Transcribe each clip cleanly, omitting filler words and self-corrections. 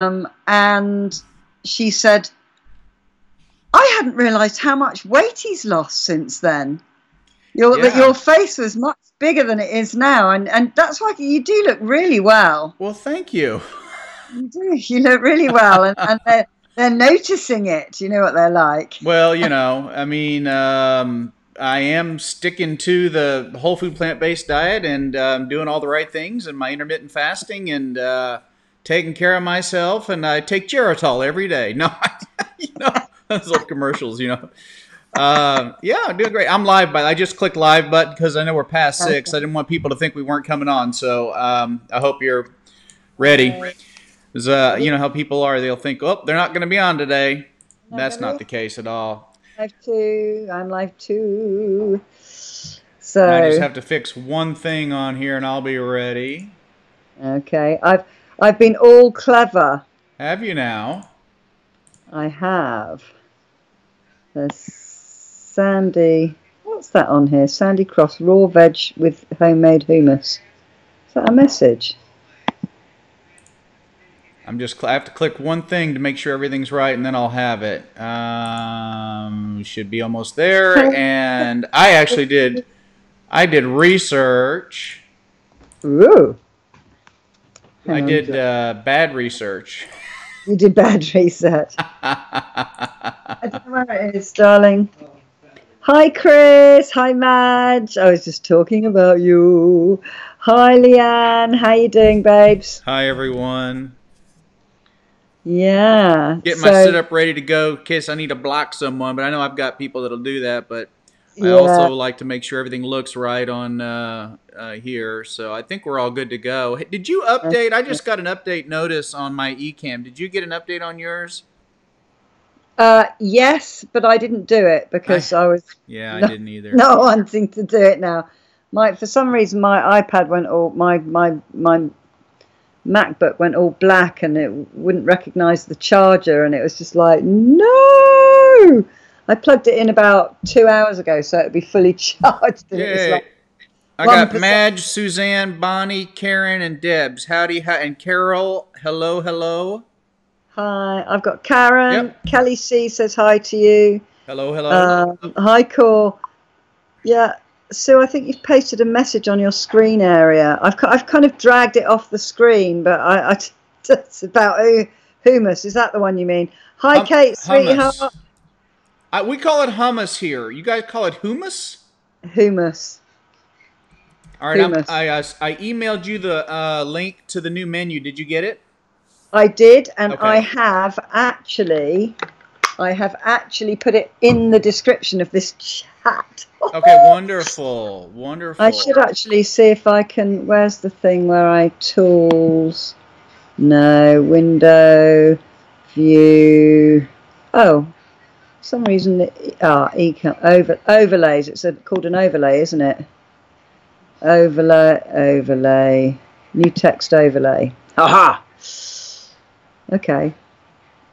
And she said, I hadn't realised how much weight he's lost since then. That your face was much bigger than it is now, and that's why you do look really well. Well, thank you. You do. You look really well, and they're noticing it. You know what they're like. Well, I mean, I am sticking to the whole food plant-based diet and doing all the right things and my intermittent fasting and taking care of myself. And I take Geritol every day. No, those little commercials, yeah, I'm doing great. I'm live, but I just clicked live button because I know we're past 6. I didn't want people to think we weren't coming on. So I hope you're ready. Because you know how people are. They'll think, oh, they're not going to be on today. That's not the case at all. I'm live too. So I just have to fix one thing on here and I'll be ready. Okay. I've been all clever. Have you now? I have. There's Sandy. What's that on here? Sandy Cross raw veg with homemade hummus. Is that a message? I have to click one thing to make sure everything's right, and then I'll have it. Should be almost there. And I did research. Ooh. I did bad research. You did bad research. I don't know where it is, darling. Hi, Chris. Hi, Madge. I was just talking about you. Hi, Leanne. How you doing, babes? Hi, everyone. Yeah. Get my setup ready to go in case I need to block someone, but I know I've got people that'll do that, but I also like to make sure everything looks right on here. So I think we're all good to go. Did you update? I just got an update notice on my eCam. Did you get an update on yours? Yes, but I didn't do it because I was I didn't either. Not wanting to do it now. For some reason my iPad went all my MacBook went all black and it wouldn't recognize the charger, and it was just like, no. I plugged it in about 2 hours ago, so it'd be fully charged. And it was like I got Madge, Suzanne, Bonnie, Karen, and Debs. Howdy, and Carol. Hello, hello. Hi, I've got Karen. Yep. Kelly C says hi to you. Hello, hello. Hi, Cor. Yeah, Sue, I think you've pasted a message on your screen area. I've kind of dragged it off the screen, but it's about hummus. Is that the one you mean? Hi, Kate, sweetheart. We call it hummus here. You guys call it hummus? Hummus. All right, hummus. I emailed you the link to the new menu. Did you get it? I did, and okay. I have actually put it in the description of this chat. Okay, wonderful, wonderful. I should actually see if I can. Where's the thing where I tools? No, window, view. Oh, for some reason overlays. It's called an overlay, isn't it? Overlay, new text overlay. Aha. Okay.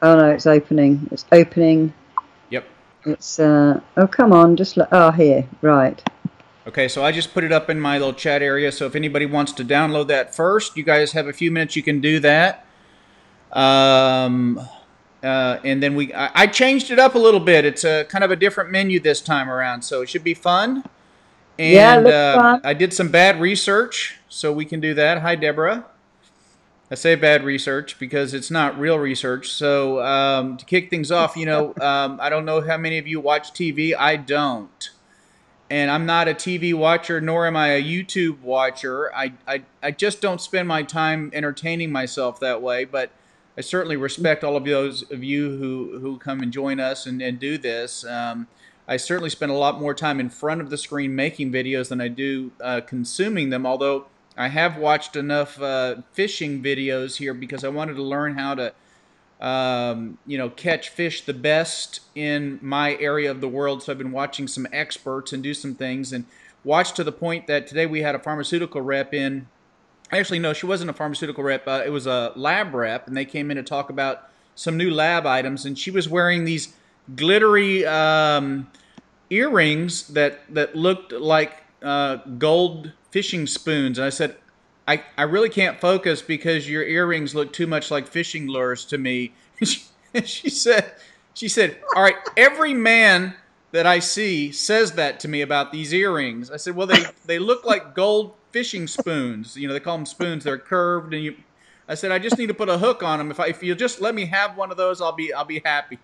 Oh no, it's opening. It's opening. Yep. It's oh come on, here, right. Okay, so I just put it up in my little chat area. So if anybody wants to download that first, you guys have a few minutes. You can do that. And then I changed it up a little bit. It's a kind of a different menu this time around, so it should be fun. And fun. I did some bad research, so we can do that. Hi, Deborah. I say bad research because it's not real research. So to kick things off, I don't know how many of you watch TV. I don't. And I'm not a TV watcher, nor am I a YouTube watcher. I just don't spend my time entertaining myself that way. But I certainly respect all of those of you who come and join us and do this. I certainly spend a lot more time in front of the screen making videos than I do consuming them, although I have watched enough fishing videos here because I wanted to learn how to, catch fish the best in my area of the world. So I've been watching some experts and do some things, and watched to the point that today we had a pharmaceutical rep in. Actually, no, she wasn't a pharmaceutical rep. It was a lab rep, and they came in to talk about some new lab items, and she was wearing these glittery earrings that looked like gold fishing spoons. And I said, I really can't focus because your earrings look too much like fishing lures to me. she said, she said, all right, every man that I see says that to me about these earrings. I said, well, they look like gold fishing spoons. You know, they call them spoons. They're curved, and you. I said, I just need to put a hook on them. If you'll just let me have one of those, I'll be happy.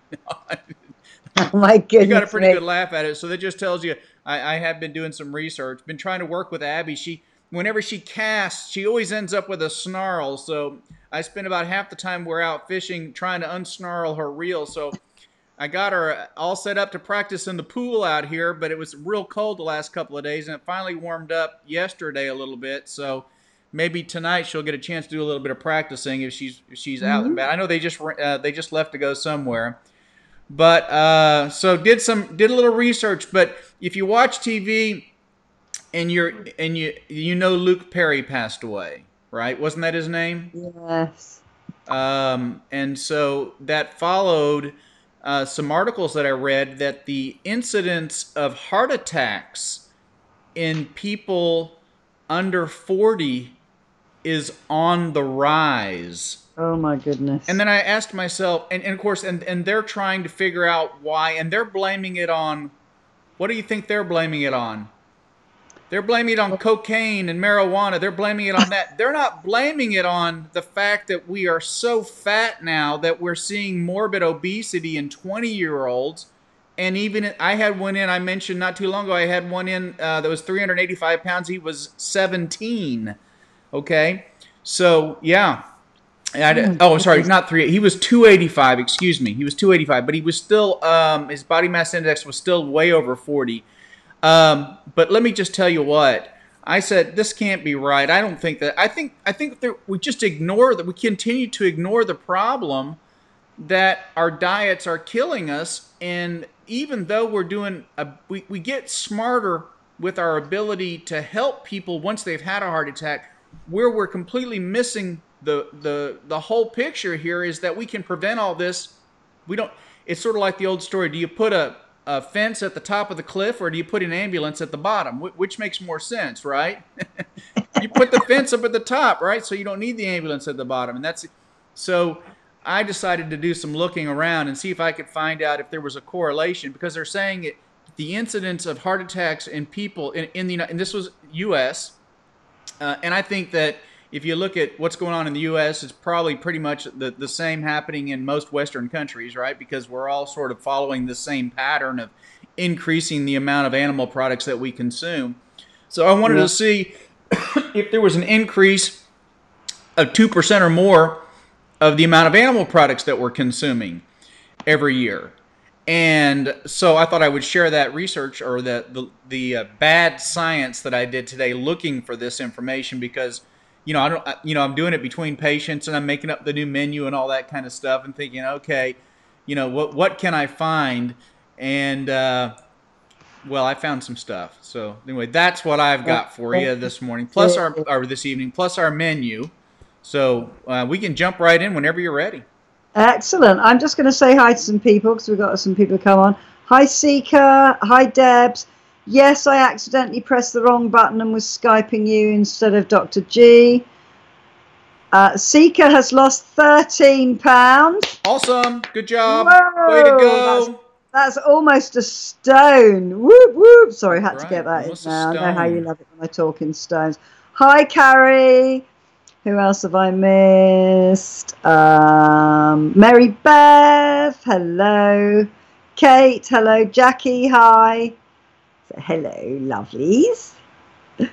Oh my She got a goodness pretty me. good laugh at it. So that just tells you I have been doing some research. Been trying to work with Abby. Whenever she casts, she always ends up with a snarl. So I spend about half the time we're out fishing trying to unsnarl her reel. So I got her all set up to practice in the pool out here, but it was real cold the last couple of days, and it finally warmed up yesterday a little bit. So maybe tonight she'll get a chance to do a little bit of practicing if she's out and Mhm. about. I know they just left to go somewhere. But so did a little research. But if you watch TV and you know Luke Perry passed away, right? Wasn't that his name? Yes. And so that followed some articles that I read that the incidence of heart attacks in people under 40 is on the rise. Oh my And goodness. then I asked myself, and of course, and they're trying to figure out why, and they're blaming it on, what do you think they're blaming it on? They're blaming it on cocaine and marijuana. They're blaming it on that. They're not blaming it on the fact that we are so fat now that we're seeing morbid obesity in 20-year-olds. And even I had one in, I mentioned not too long ago, I had one in that was 385 pounds. He was 17. Okay. So, yeah. Oh my Sorry, goodness. not three. He was 285. Excuse me. He was 285, but he was still his body mass index was still way over 40. But let me just tell you what I said. This can't be right. I don't think that. I think that we just ignore that. We continue to ignore the problem that our diets are killing us, and even though we get smarter with our ability to help people once they've had a heart attack, where we're completely missing the whole picture here is that we can prevent all this. We don't. It's sort of like the old story. Do you put a fence at the top of the cliff, or do you put an ambulance at the bottom? Which makes more sense, right? You put the fence up at the top, right? So you don't need the ambulance at the bottom. And that's so I decided to do some looking around and see if I could find out if there was a correlation, because they're saying the incidence of heart attacks in people in the and this was U.S. And I think that if you look at what's going on in the U.S., it's probably pretty much the same happening in most Western countries, right? Because we're all sort of following the same pattern of increasing the amount of animal products that we consume. So I wanted Yeah. to see if there was an increase of 2% or more of the amount of animal products that we're consuming every year. And so I thought I would share that research, or the bad science that I did today looking for this information, because I don't I'm doing it between patients, and I'm making up the new menu and all that kind of stuff, and thinking, okay, what can I find? And well, I found some stuff. So anyway, that's what I've got for you this morning, plus our Fantastic. or this evening, plus our menu. So we can jump right in whenever you're ready. Excellent. I'm just going to say hi to some people because we've got some people come on. Hi, Sika. Hi, Debs. Yes, I accidentally pressed the wrong button and was Skyping you instead of Dr. G. Sika has lost 13 pounds. Awesome. Good job. Way to Whoa, go. that's almost a stone. Whoop, whoop. Sorry, I had to get Right. that in Almost a now. I know how you stone. love it when I talk in stones. Hi, Carrie. Who else have I missed? Mary Beth, hello. Kate, hello. Jackie, hi. So, hello, lovelies.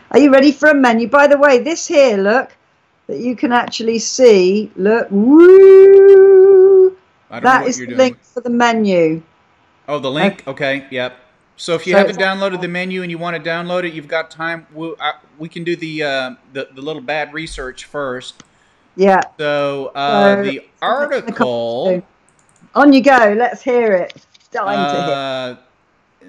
Are you ready for a menu? By the way, this here, look, that you can actually see. Look, woo! I don't know That what is you're the doing. link for the menu. Oh, the Okay, link? Okay. Yep. So if you so it's haven't downloaded the menu and you want to download it, you've got time. We can do the little bad research first. yeah. So So the select the comments too. article. On you go. Let's hear it. Time to hear. Uh,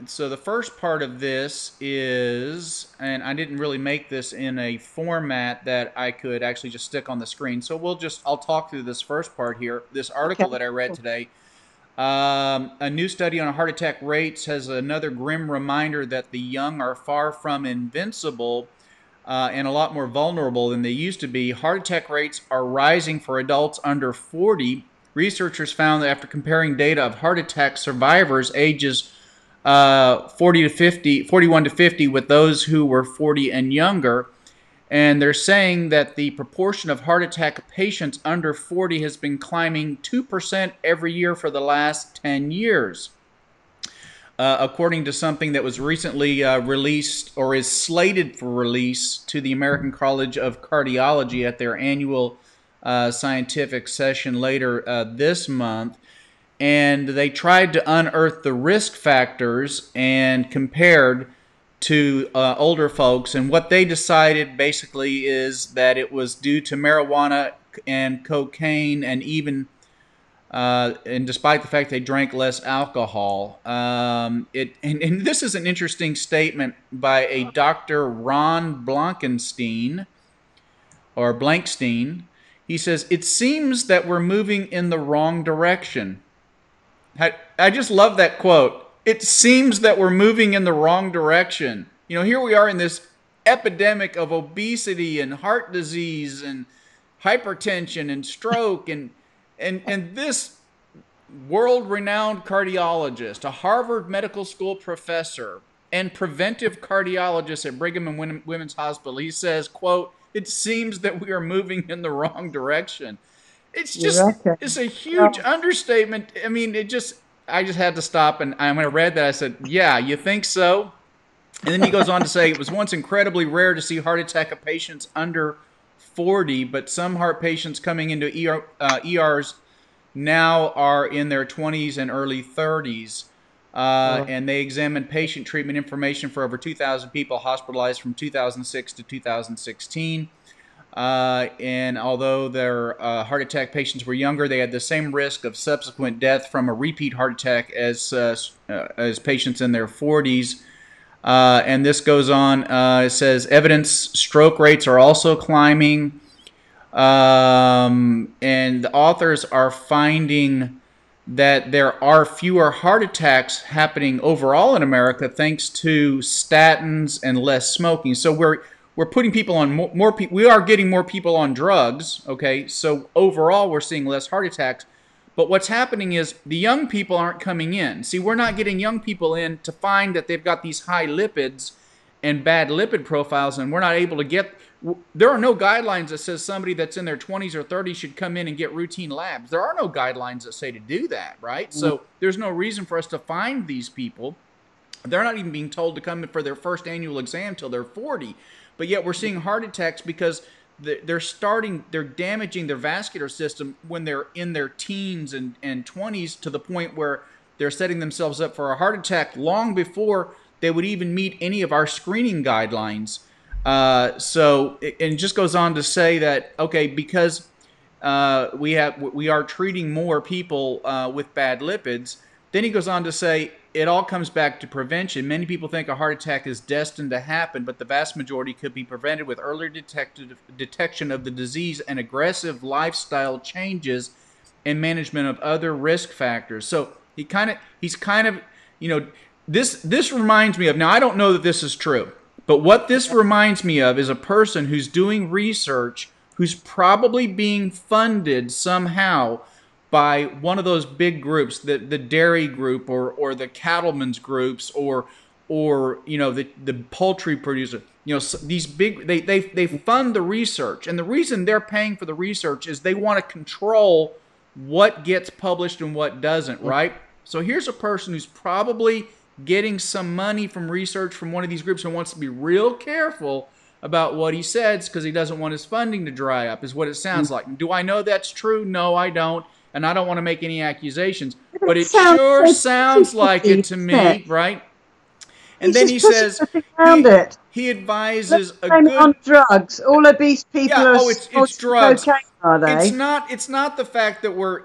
so the first part of this is, and I didn't really make this in a format that I could actually just stick on the screen. So I'll talk through this first part here. This Okay. article that I read today. A new study on heart attack rates has another grim reminder that the young are far from invincible. and a lot more vulnerable than they used to be. Heart attack rates are rising for adults under 40. Researchers found that after comparing data of heart attack survivors ages 41 to 50 with those who were 40 and younger, and they're saying that the proportion of heart attack patients under 40 has been climbing 2% every year for the last 10 years. According to something that was recently released or is slated for release to the American College of Cardiology at their annual scientific session later this month. And they tried to unearth the risk factors and compared to older folks, and what they decided basically is that it was due to marijuana and cocaine, and even and despite the fact they drank less alcohol. And this is an interesting statement by a Dr. Ron Blankenstein, or Blankstein. He says, "It seems that we're moving in the wrong direction." I just love that quote. It seems that we're moving in the wrong direction. You know, here we are in this epidemic of obesity and heart disease and hypertension and stroke, and this world-renowned cardiologist, a Harvard Medical School professor and preventive cardiologist at Brigham and Women's Hospital, he says, quote, "It seems that we are moving in the wrong direction." It's just, it's a huge understatement. I mean, I just had to stop, and when I read that, I said, yeah, you think so? And then he goes on to say, it was once incredibly rare to see heart attack of patients under 40, but some heart patients coming into ERs now are in their 20s and early 30s. And they examined patient treatment information for over 2,000 people hospitalized from 2006 to 2016. And although their heart attack patients were younger, they had the same risk of subsequent death from a repeat heart attack as patients in their 40s. And this goes on. It says evidence stroke rates are also climbing. And the authors are finding that there are fewer heart attacks happening overall in America thanks to statins and less smoking. So we're putting people on more people. We are getting more people on drugs, okay? So overall, we're seeing less heart attacks. But what's happening is the young people aren't coming in. See, we're not getting young people in to find that they've got these high lipids and bad lipid profiles, and we're not able to get. There are no guidelines that says somebody that's in their 20s or 30s should come in and get routine labs. There are no guidelines that say to do that, right? So there's no reason for us to find these people. They're not even being told to come in for their first annual exam till they're 40. But yet we're seeing heart attacks because they're damaging their vascular system when they're in their teens and 20s, to the point where they're setting themselves up for a heart attack long before they would even meet any of our screening guidelines. So it just goes on to say that, okay, because we are treating more people with bad lipids, then he goes on to say it all comes back to prevention. Many people think a heart attack is destined to happen, but the vast majority could be prevented with earlier detection of the disease and aggressive lifestyle changes and management of other risk factors. So he's kind of, you know, this reminds me of, now I don't know that this is true, but what this reminds me of is a person who's doing research who's probably being funded somehow by one of those big groups, the dairy group or the cattlemen's groups or you know the poultry producer. You know, these big they fund the research, and the reason they're paying for the research is they want to control what gets published and what doesn't, right? So here's a person who's probably getting some money from research from one of these groups and wants to be real careful about what he says because he doesn't want his funding to dry up, is what it sounds like. Do I know that's true? No, I don't. And I don't want to make any accusations, but it sure sounds like it to me, right? And then he says he advises a good on drugs. All obese people are it's drugs. Cocaine, are they? It's not the fact that we're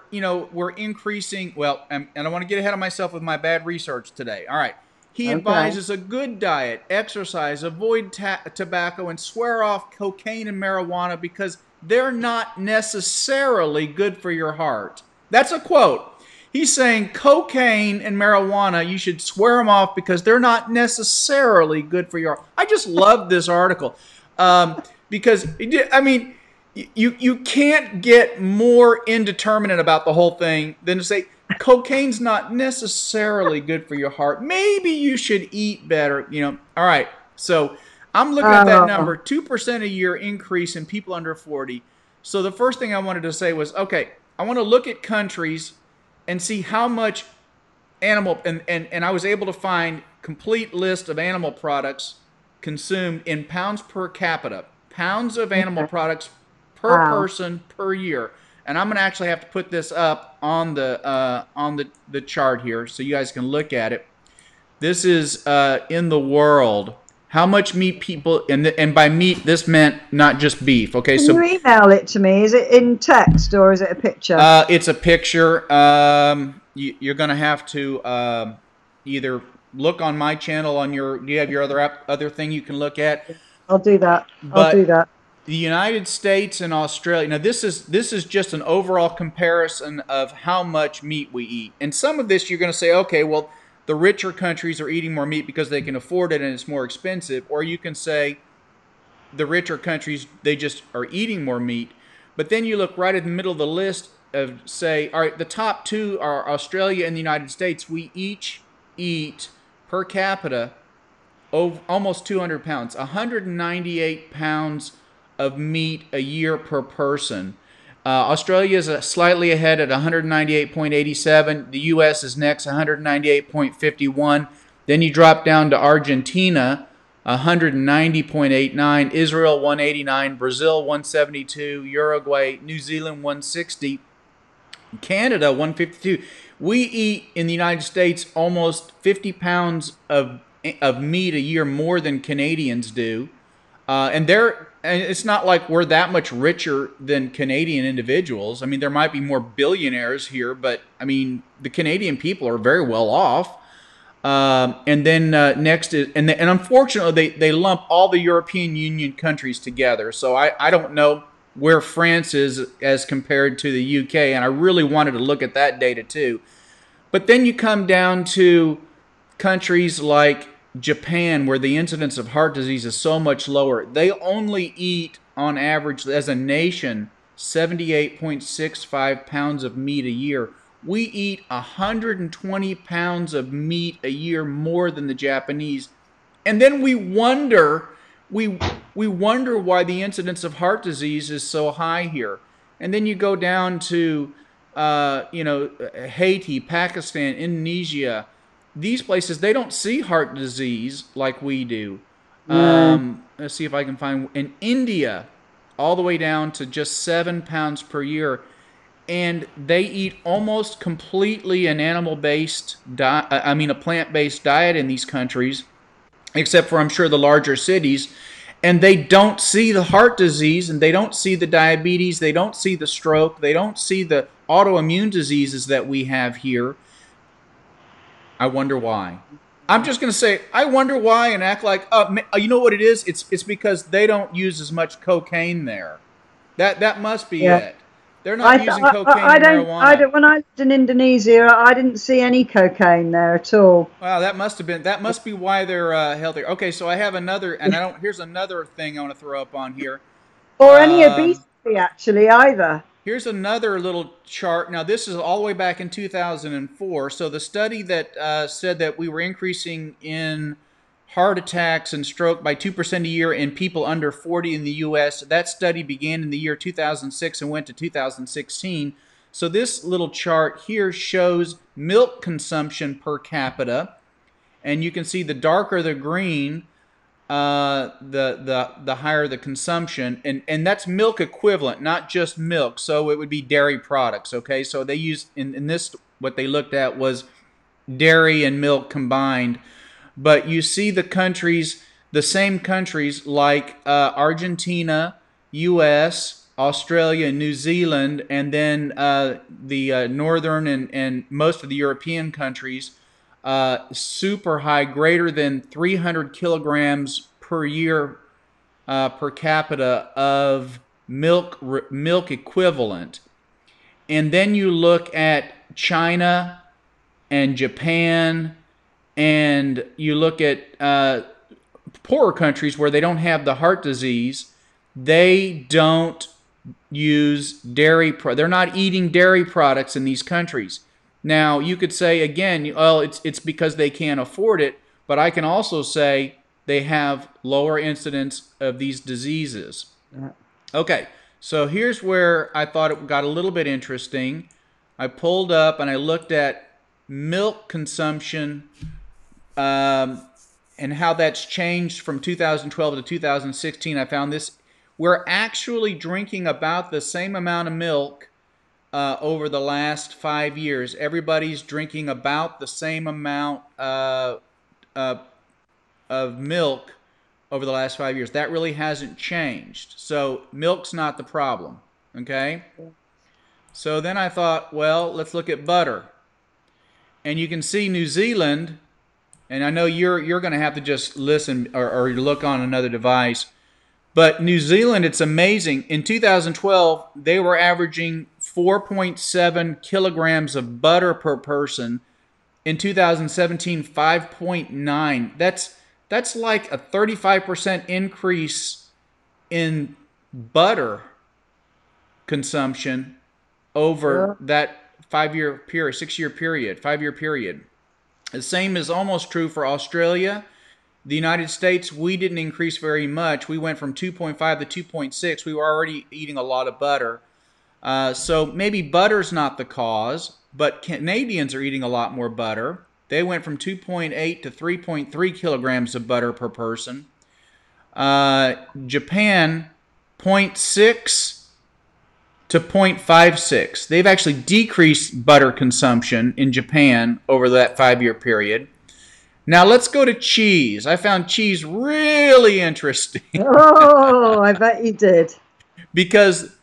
increasing. Well, and I don't want to get ahead of myself with my bad research today. All right. He advises a good diet, exercise, avoid tobacco, and swear off cocaine and marijuana because they're not necessarily good for your heart. That's a quote. He's saying cocaine and marijuana, you should swear them off because they're not necessarily good for your heart. I just love this article. Because I mean, you can't get more indeterminate about the whole thing than to say cocaine's not necessarily good for your heart. Maybe you should eat better. All right. So I'm looking at that number, Oh, 2% a year increase in people under 40. So the first thing I wanted to say was, okay, I want to look at countries and see how much animal and I was able to find complete list of animal products consumed in pounds per capita, pounds of animal okay. products per Wow. person per year. And I'm going to actually have to put this up on the chart here so you guys can look at it. This is in the world. How much meat people, and by meat this meant not just beef. Okay, Can you so email it to me? Is it in text or is it a picture? it's a picture. You're going to have to either look on my channel on your. Do you have your other thing you can look at? I'll do that. I'll do But that. the United States and Australia. Now this is just an overall comparison of how much meat we eat. And some of this you're going to say, okay, well, the richer countries are eating more meat because they can afford it and it's more expensive. Or you can say the richer countries, they just are eating more meat. But then you look right in the middle of the list of say, all right, the top two are Australia and the United States. We each eat per capita almost 200 pounds, 198 pounds of meat a year per person. Australia is slightly ahead at 198.87. The U.S. is next, 198.51. Then you drop down to Argentina, 190.89. Israel, 189. Brazil, 172. Uruguay, New Zealand, 160. Canada, 152. We eat in the United States almost 50 pounds of meat a year more than Canadians do. And it's not like we're that much richer than Canadian individuals. I mean, there might be more billionaires here, but I mean, the Canadian people are very well off. And then next is, and unfortunately, they lump all the European Union countries together. So I don't know where France is as compared to the UK, and I really wanted to look at that data too. But then you come down to countries like Japan, where the incidence of heart disease is so much lower. They only eat, on average, as a nation, 78.65 pounds of meat a year. We eat 120 pounds of meat a year more than the Japanese. And then we wonder why the incidence of heart disease is so high here. And then you go down to Haiti, Pakistan, Indonesia. These places, they don't see heart disease like we do. No. Let's see if I can find in India, all the way down to just 7 pounds per year, and they eat almost completely an animal-based diet. I mean, a plant-based diet in these countries, except for I'm sure the larger cities, and they don't see the heart disease, and they don't see the diabetes, they don't see the stroke, they don't see the autoimmune diseases that we have here. I wonder why. I'm just going to say, I wonder why, and act like, you know what it is? It's because they don't use as much cocaine there. That must be Yeah. it. They're not using cocaine I and don't, I marijuana. don't, when I lived in Indonesia, I didn't see any cocaine there at all. Wow, that must be why they're healthier. Okay, so I have another, and I don't. Here's another thing I want to throw up on here. Or any Um, obesity, actually, either. Here's another little chart. Now, this is all the way back in 2004. So the study that said that we were increasing in heart attacks and stroke by 2% a year in people under 40 in the U.S., that study began in the year 2006 and went to 2016. So this little chart here shows milk consumption per capita. And you can see the darker the green, the higher the consumption, and that's milk equivalent, not just milk. So it would be dairy products. Okay, so they used in this, what they looked at was dairy and milk combined. But you see the countries, the same countries like Argentina, U.S., Australia, New Zealand, and then the northern and most of the European countries, super high, greater than 300 kilograms per year per capita of milk equivalent. And then you look at China and Japan, and you look at poorer countries where they don't have the heart disease, they don't use dairy. They're not eating dairy products in these countries. Now, you could say again, well, it's because they can't afford it, but I can also say they have lower incidence of these diseases. Okay, so here's where I thought it got a little bit interesting. I pulled up and I looked at milk consumption and how that's changed from 2012 to 2016. I found this. We're actually drinking about the same amount of milk over the last 5 years. Everybody's drinking about the same amount of milk over the last 5 years. That really hasn't changed. So milk's not the problem. Okay? So then I thought, well, let's look at butter. And you can see New Zealand, and I know you're going to have to just listen or look on another device. But New Zealand, it's amazing. In 2012, they were averaging 4.7 kilograms of butter per person. In 2017, 5.9. That's like a 35% increase in butter consumption over that 5-year period, 6-year period, 5-year period. The same is almost true for Australia. The United States, we didn't increase very much. We went from 2.5 to 2.6. We were already eating a lot of butter. So maybe butter's not the cause, but Canadians are eating a lot more butter. They went from 2.8 to 3.3 kilograms of butter per person. Japan, 0.6 to 0.56. They've actually decreased butter consumption in Japan over that 5-year period. Now let's go to cheese. I found cheese really interesting. Oh, I bet you did. Because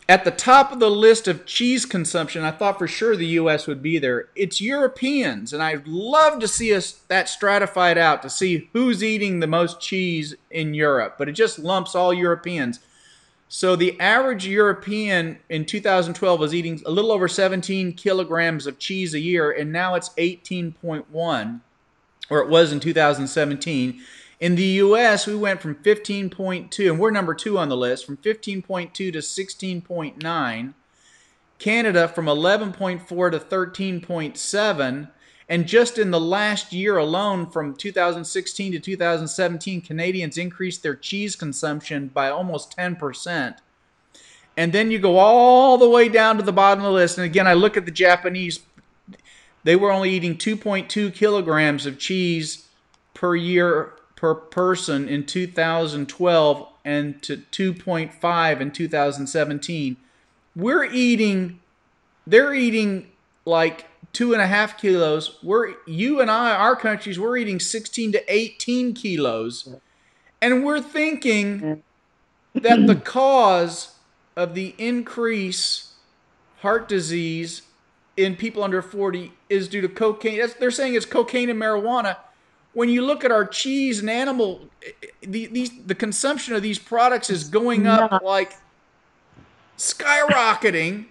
at the top of the list of cheese consumption, I thought for sure the U.S. would be there. It's Europeans, and I'd love to see that stratified out to see who's eating the most cheese in Europe. But it just lumps all Europeans. So the average European in 2012 was eating a little over 17 kilograms of cheese a year, and now it's 18.1. Or it was in 2017. In the U.S., we went from 15.2, and we're number 2 on the list, from 15.2 to 16.9. Canada from 11.4 to 13.7. And just in the last year alone, from 2016 to 2017, Canadians increased their cheese consumption by almost 10%. And then you go all the way down to the bottom of the list. And again, I look at the Japanese. They were only eating 2.2 kilograms of cheese per year per person in 2012 and to 2.5 in 2017. They're eating like 2.5 kilos. You and I, our countries, we're eating 16 to 18 kilos. And we're thinking that the cause of the increase heart disease in people under 40 is due to cocaine. They're saying it's cocaine and marijuana. When you look at our cheese and animal, the consumption of these products is going up like skyrocketing.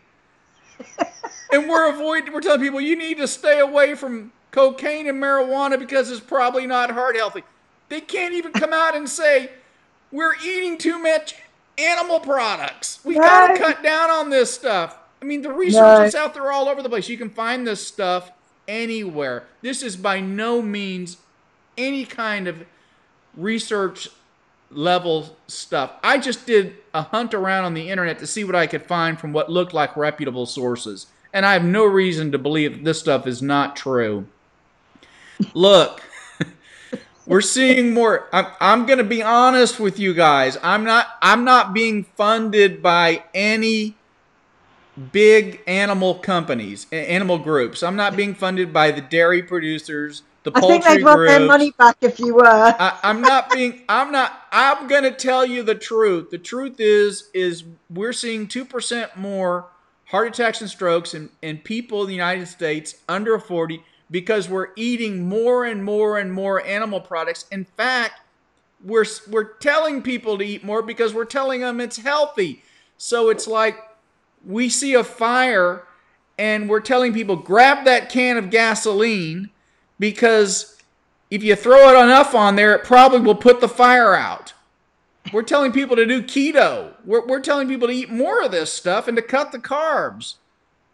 And we're telling people you need to stay away from cocaine and marijuana because it's probably not heart healthy. They can't even come out and say we're eating too much animal products. We got to cut down on this stuff. I mean, the research is out there all over the place. You can find this stuff anywhere. This is by no means any kind of research level stuff. I just did a hunt around on the internet to see what I could find from what looked like reputable sources. And I have no reason to believe this stuff is not true. Look, we're seeing more. I'm going to be honest with you guys. I'm not being funded by any big animal companies, animal groups. I'm not being funded by the dairy producers, the poultry groups. I think they'd want their money back if you were. I'm going to tell you the truth. The truth is we're seeing 2% more heart attacks and strokes in people in the United States under 40 because we're eating more and more and more animal products. In fact, we're telling people to eat more because we're telling them it's healthy. So it's like we see a fire and we're telling people grab that can of gasoline because if you throw it enough on there, it probably will put the fire out. We're telling people to do keto. We're telling people to eat more of this stuff and to cut the carbs.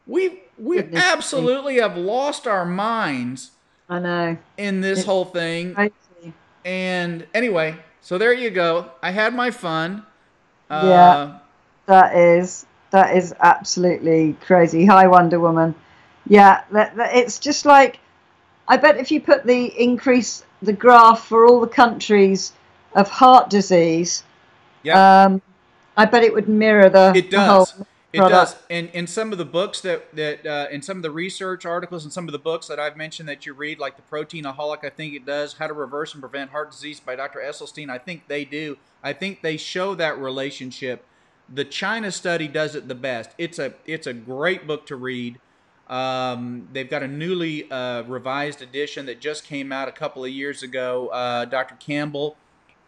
We Goodness me. absolutely have lost our minds I know. in this It's whole thing. crazy. And anyway, so there you go. I had my fun. Yeah, Uh, that is absolutely crazy. Hi, Wonder Woman. Yeah, it's just like, I bet if you put the graph for all the countries of heart disease, yep. um, I bet it would mirror It the whole does. It does. product. And in some of the books in some of the research articles and some of the books that I've mentioned that you read, like the Proteinaholic, I think it does, How to Reverse and Prevent Heart Disease by Dr. Esselstyn, I think they do. I think they show that relationship. The China study does it the best. It's a great book to read. They've got a newly revised edition that just came out a couple of years ago. Dr. Campbell,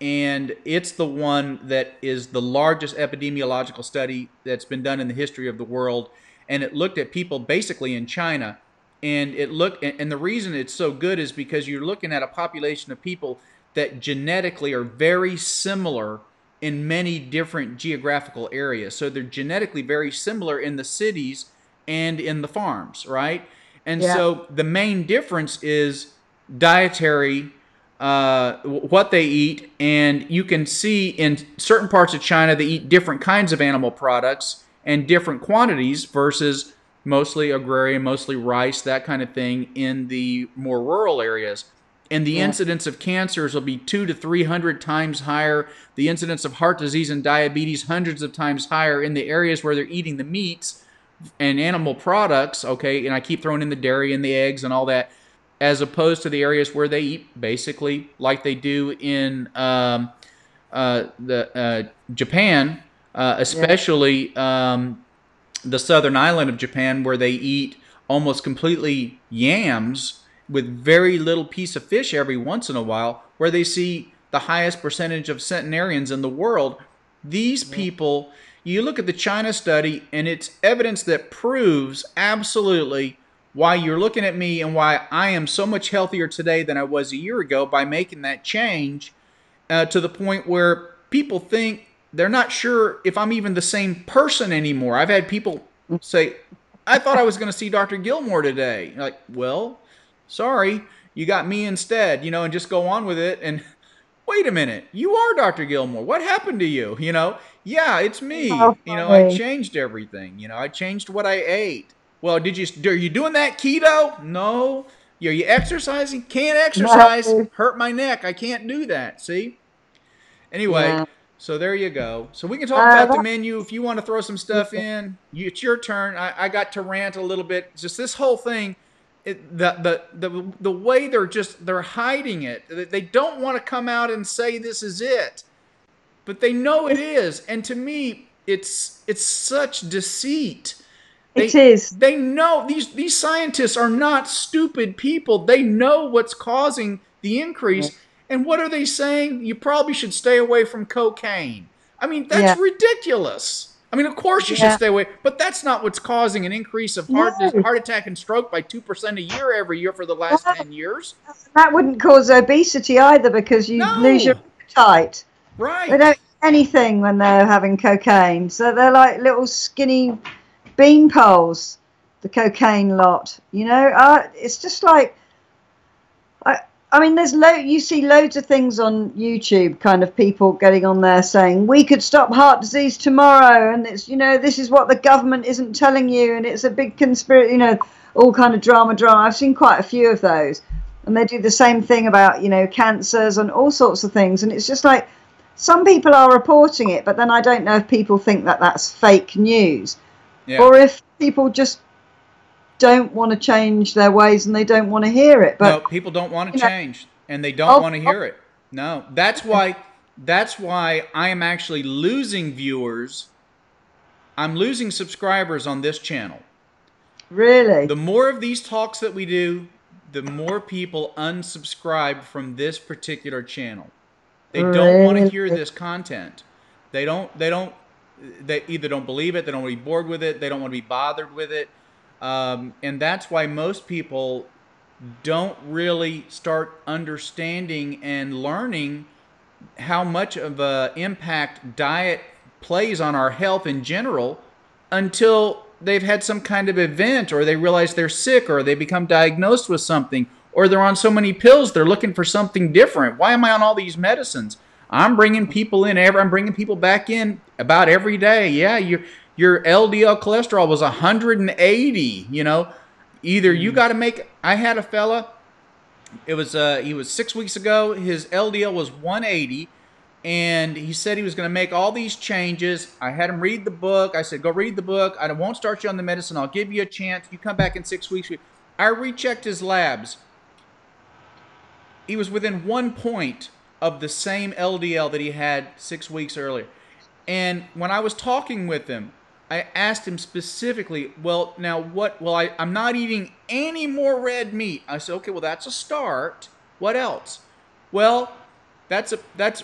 and it's the one that is the largest epidemiological study that's been done in the history of the world, and it looked at people basically in China, and the reason it's so good is because you're looking at a population of people that genetically are very similar in many different geographical areas. So they're genetically very similar in the cities and in the farms, right? And Yeah, so the main difference is dietary, what they eat, and you can see in certain parts of China they eat different kinds of animal products and different quantities versus mostly agrarian, mostly rice, that kind of thing in the more rural areas. And the yeah, incidence of cancers will be 200 to 300 times higher. The incidence of heart disease and diabetes hundreds of times higher in the areas where they're eating the meats and animal products, okay, and I keep throwing in the dairy and the eggs and all that, as opposed to the areas where they eat basically like they do in the Japan, yeah, especially the southern island of Japan, where they eat almost completely yams with very little piece of fish every once in a while, where they see the highest percentage of centenarians in the world. These yeah. people, you look at the China study, and it's evidence that proves absolutely why you're looking at me and why I am so much healthier today than I was a year ago by making that change, to the point where people think they're not sure if I'm even the same person anymore. I've had people say, I thought I was going to see Dr. Gilmore today. You're like, well, sorry, you got me instead, and just go on with it. And wait a minute, you are Dr. Gilmore. What happened to you? Yeah, it's How me. I funny. changed everything. I changed what I ate. Well, are you doing that keto? No. Are you exercising? Can't exercise. No. Hurt my neck. I can't do that. See? Anyway, Yeah. so there you go. So we can talk about the That, menu if you want to throw some stuff yeah. in. It's your turn. I got to rant a little bit. Just this whole thing, the way they're hiding it. They don't want to come out and say this is it, but they know it It, is. And to me, it's such deceit. it They is. they know these scientists are not stupid people. They know what's causing the Yeah. increase. And what are they saying? You probably should stay away from cocaine. I mean, that's Yeah. ridiculous. I mean, of course you should Yeah. stay away, but that's not what's causing an increase of No, heart attack and stroke by 2% a year every year for the last no, 10 years. that wouldn't cause obesity either because you lose your No. appetite. They don't Right. eat anything when they're having cocaine, so they're like little skinny bean poles. The cocaine lot, it's just like I. I mean, you see loads of things on YouTube, kind of people getting on there saying we could stop heart disease tomorrow, and it's this is what the government isn't telling you, and it's a big conspiracy, all kind of drama. I've seen quite a few of those, and they do the same thing about cancers and all sorts of things, and it's just like some people are reporting it, but then I don't know if people think that that's fake news Yeah. or if people just don't want to change their ways and they don't want to hear it. No, But people don't want to you know, change and they don't oh, want to oh, hear it. No. That's why I am actually losing viewers. I'm losing subscribers on this channel. really, The more of these talks that we do, the more people unsubscribe from this particular channel. They don't want to really, hear this content. They either don't believe it, they don't want to be bored with it, they don't want to be bothered with it. And that's why most people don't really start understanding and learning how much of an impact diet plays on our health in general until they've had some kind of event, or they realize they're sick, or they become diagnosed with something, or they're on so many pills they're looking for something different. Why am I on all these medicines? I'm bringing people in I'm bringing people back in about every day. Yeah, your LDL cholesterol was 180. Either you got to make. I had a fella. It was he was 6 weeks ago. His LDL was 180, and he said he was going to make all these changes. I had him read the book. I said, "Go read the book. I won't start you on the medicine. I'll give you a chance. You come back in 6 weeks." I rechecked his labs. He was within 1 point of the same LDL that he had 6 weeks earlier. And when I was talking with him, I asked him specifically, well, now what? Well, I'm not eating any more red meat. I said, okay, well, that's a start. What else? Well, that's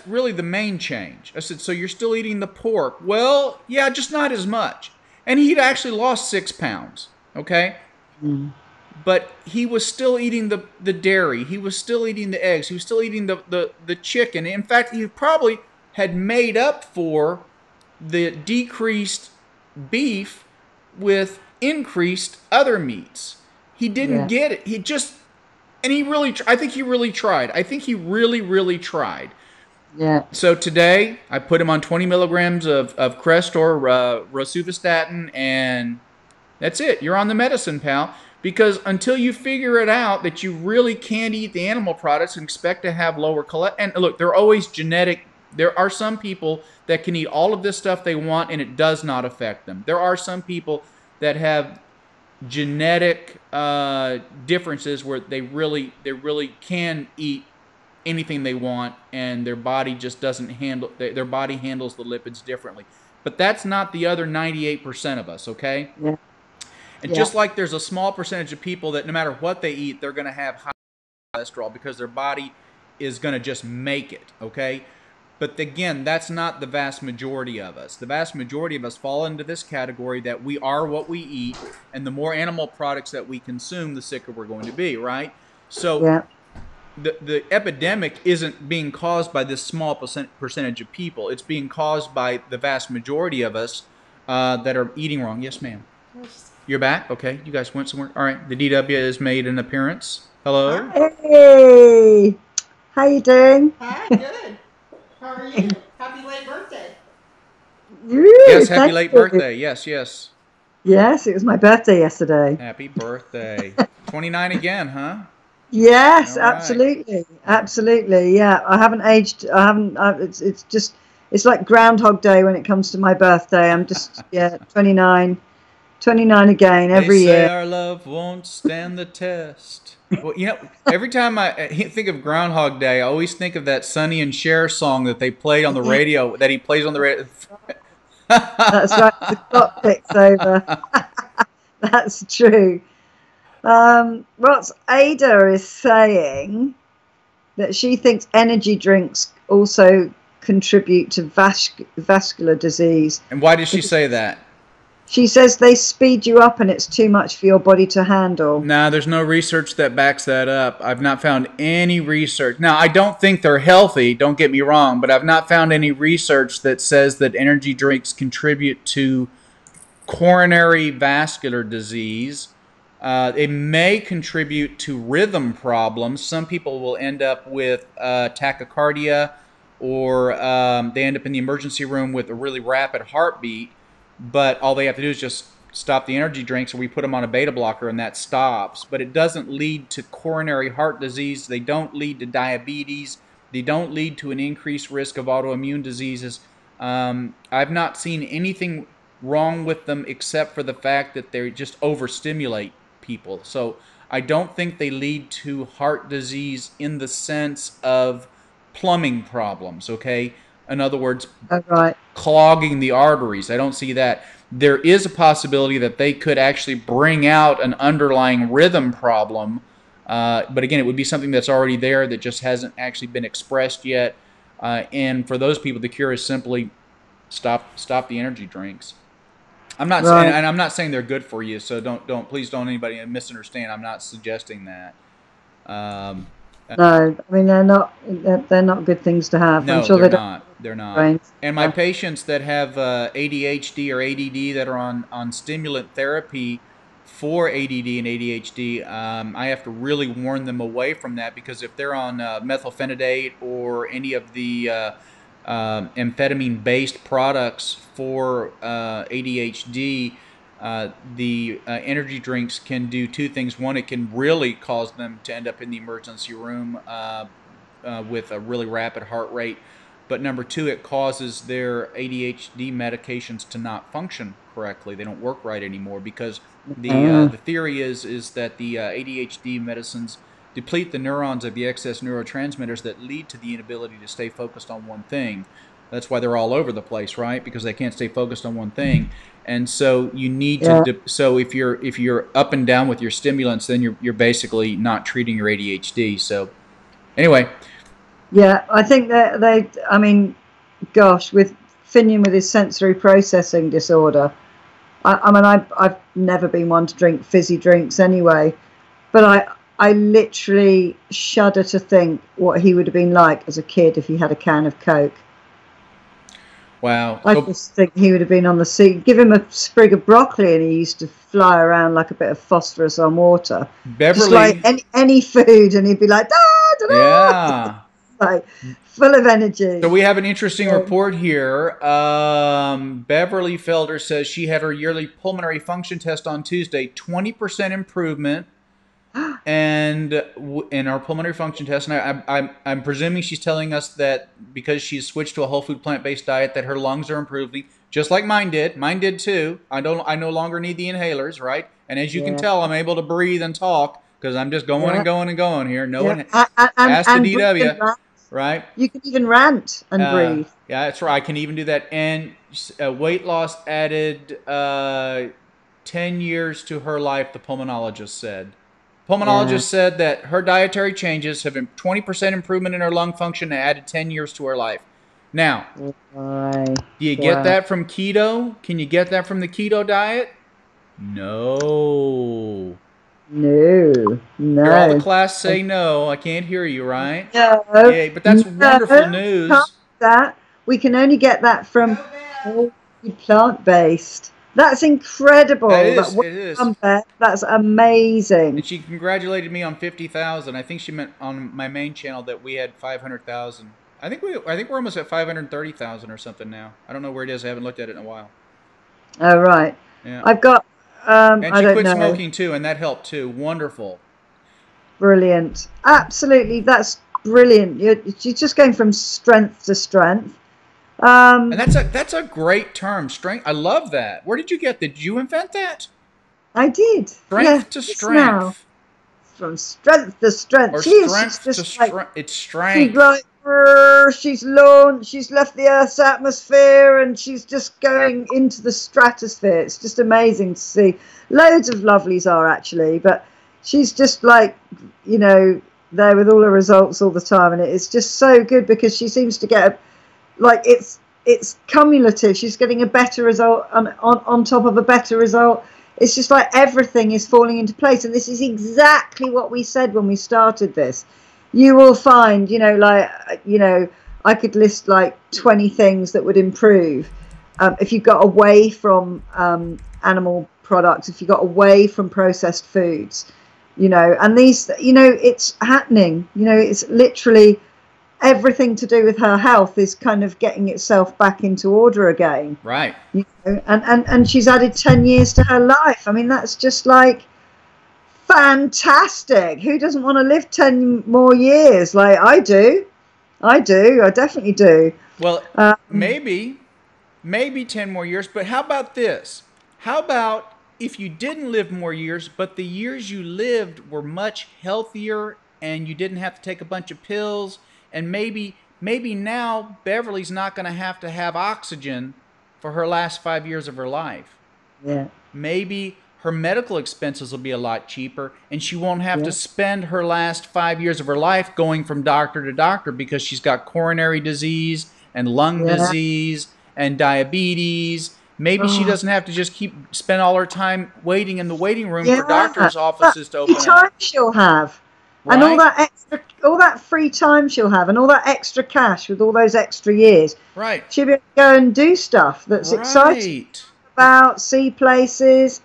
really the main change. I said, so you're still eating the pork? Well, yeah, just not as much. And he'd actually lost 6 pounds, okay? But he was still eating the dairy. He was still eating the eggs. He was still eating the chicken. In fact, he probably had made up for the decreased beef with increased other meats. He didn't get it. And he really, I think he really tried. I think he really, really tried. Yeah. So today, I put him on 20 milligrams of Crestor, rosuvastatin, and that's it. You're on the medicine, pal. Because until you figure it out that you really can't eat the animal products and expect to have lower cholesterol. And look, they're always genetic. There are some people that can eat all of this stuff they want and it does not affect them. There are some people that have genetic differences where they really can eat anything they want, and their body just doesn't handle. Their body handles the lipids differently. But that's not the other 98% of us, okay? Yeah. And just like there's a small percentage of people that no matter what they eat, they're going to have high cholesterol because their body is going to just make it, okay? But again, that's not the vast majority of us. The vast majority of us fall into this category that we are what we eat, and the more animal products that we consume, the sicker we're going to be, right? So the epidemic isn't being caused by this small percentage of people. It's being caused by the vast majority of us that are eating wrong. Yes, ma'am. You're back? Okay. You guys went somewhere? All right. The DW has made an appearance. Hello. Hey. How you doing? Hi, good. How are you? Happy late birthday. Yes, happy late birthday. Yes, yes. Yes, it was my birthday yesterday. Happy birthday. 29 again, huh? Yes, All right. absolutely. Absolutely. Yeah, I haven't aged. I haven't. It's like Groundhog Day when it comes to my birthday. I'm just 29 again every year. They say year. our love won't stand the test. Well, every time I think of Groundhog Day, I always think of that Sonny and Cher song that they played on the radio, that he plays on the radio. That's right, the clock ticks over. That's true. What Ada is saying, that she thinks energy drinks also contribute to vascular disease. And why does she say that? She says they speed you up and it's too much for your body to handle. Nah, there's no research that backs that up. I've not found any research. Now, I don't think they're healthy, don't get me wrong, but I've not found any research that says that energy drinks contribute to coronary vascular disease. It may contribute to rhythm problems. Some people will end up with tachycardia, or they end up in the emergency room with a really rapid heartbeat. But all they have to do is just stop the energy drinks, or we put them on a beta blocker, and that stops. But it doesn't lead to coronary heart disease. They don't lead to diabetes. They don't lead to an increased risk of autoimmune diseases. I've not seen anything wrong with them except for the fact that they just overstimulate people. So I don't think they lead to heart disease in the sense of plumbing problems, okay? In other words, clogging the arteries. I don't see that. There is a possibility that they could actually bring out an underlying rhythm problem. But again, it would be something that's already there that just hasn't actually been expressed yet. And for those people, the cure is simply stop the energy drinks. I'm not saying, and I'm not saying they're good for you. So please don't anybody misunderstand. I'm not suggesting that. Um, No, I mean they're not good things to have. I'm no, sure they're they don't not. They're not. brains. And my patients that have ADHD or ADD that are on stimulant therapy for ADD and ADHD, I have to really warn them away from that, because if they're on methylphenidate or any of the amphetamine-based products for ADHD, the energy drinks can do two things. One, it can really cause them to end up in the emergency room with a really rapid heart rate. But number two, it causes their ADHD medications to not function correctly. They don't work right anymore, because Uh, the theory is that the ADHD medicines deplete the neurons of the excess neurotransmitters that lead to the inability to stay focused on one thing. That's why they're all over the place, right? Because they can't stay focused on one thing. And so you need yeah, to. So if you're up and down with your stimulants, then you're basically not treating your ADHD. So anyway, yeah. I think that I mean, gosh, with Finian with his sensory processing disorder. I mean, I've never been one to drink fizzy drinks anyway, but I literally shudder to think what he would have been like as a kid if he had a can of Coke. wow. I So just think he would have been on the sea. Give him a sprig of broccoli, and he used to fly around like a bit of phosphorus on water, just like Beverly, any food, and he'd be like, da, da, da, yeah. like full of energy. So we have an interesting So, report here. Beverly Felder says she had her yearly pulmonary function test on Tuesday. 20% improvement, and in our pulmonary function test. And I'm presuming she's telling us that because she's switched to a whole food plant based diet, that her lungs are improving, just like mine did. Mine did too. I no longer need the inhalers, right? And as you can yeah, tell, I'm able to breathe and talk because I'm just going and yeah, going and going here. No yeah, one and asked the breathe and DW, rant. right? You can even rant and breathe. Yeah, that's right. I can even do that. And weight loss added 10 years to her life, the pulmonologist said. Yeah. Pulmonologist said that her dietary changes have 20% improvement in her lung function and added 10 years to her life. Now, Why? do you get Wow. that from keto? Can you get that from the keto diet? No. No, Hear all the no, class say no. I can't hear you, right? no, Yay, but that's no. wonderful Can't news. do that. We can only get that from Go, Bev. whole food plant-based. That's That incredible. That is, well it is. done, Beth. That's amazing. And she congratulated me on 50,000. I think she meant on my main channel that we had 500,000. I think we're almost at 530,000 or something now. I don't know where it is. I haven't looked at it in a while. Oh, right. Yeah. I've got. And I she don't quit know. smoking too, and that helped too. Wonderful. Brilliant. Absolutely, that's brilliant. You're just going from strength to strength. And Um, that's a great term. Strength. I love that. Where did you get that? Did you invent that? I did. Yeah, Strength to just now. strength. From strength to strength. Or She is. She's strength to just like strength. It's she's strength. like "Brr," she's launched. She's left the Earth's atmosphere, and she's just going into the stratosphere. It's just amazing to see. Loads of lovelies are actually, but she's just like you know there with all her results all the time, and it's just so good because she seems to get like it's cumulative. She's getting a better result on top of a better result. It's just like everything is falling into place, and this is exactly what we said when we started this. You will find, I could list like 20 things that would improve if you got away from animal products, if you got away from processed foods, and these, it's happening. It's literally everything to do with her health is kind of getting itself back into order again. Right. And she's added 10 years to her life. I mean, that's just like fantastic. Who doesn't want to live 10 more years? Like I do. I definitely do. Well, Um, maybe 10 more years, but how about this? How about if you didn't live more years, but the years you lived were much healthier and you didn't have to take a bunch of pills, and maybe now Beverly's not going to have oxygen for her last 5 years of her life. yeah, Maybe her medical expenses will be a lot cheaper, and she won't have to yeah, spend her last 5 years of her life going from doctor to doctor because she's got coronary disease and lung yeah. disease and diabetes. Maybe she Oh, doesn't have to just spend all her time waiting in the waiting room for yeah. doctors' But offices to how many open up. times she'll have? And all Right? that extra, all that free time she'll have, and all that extra cash with all those extra years, Right. she'll be able to go and do stuff that's exciting Right. about, see places.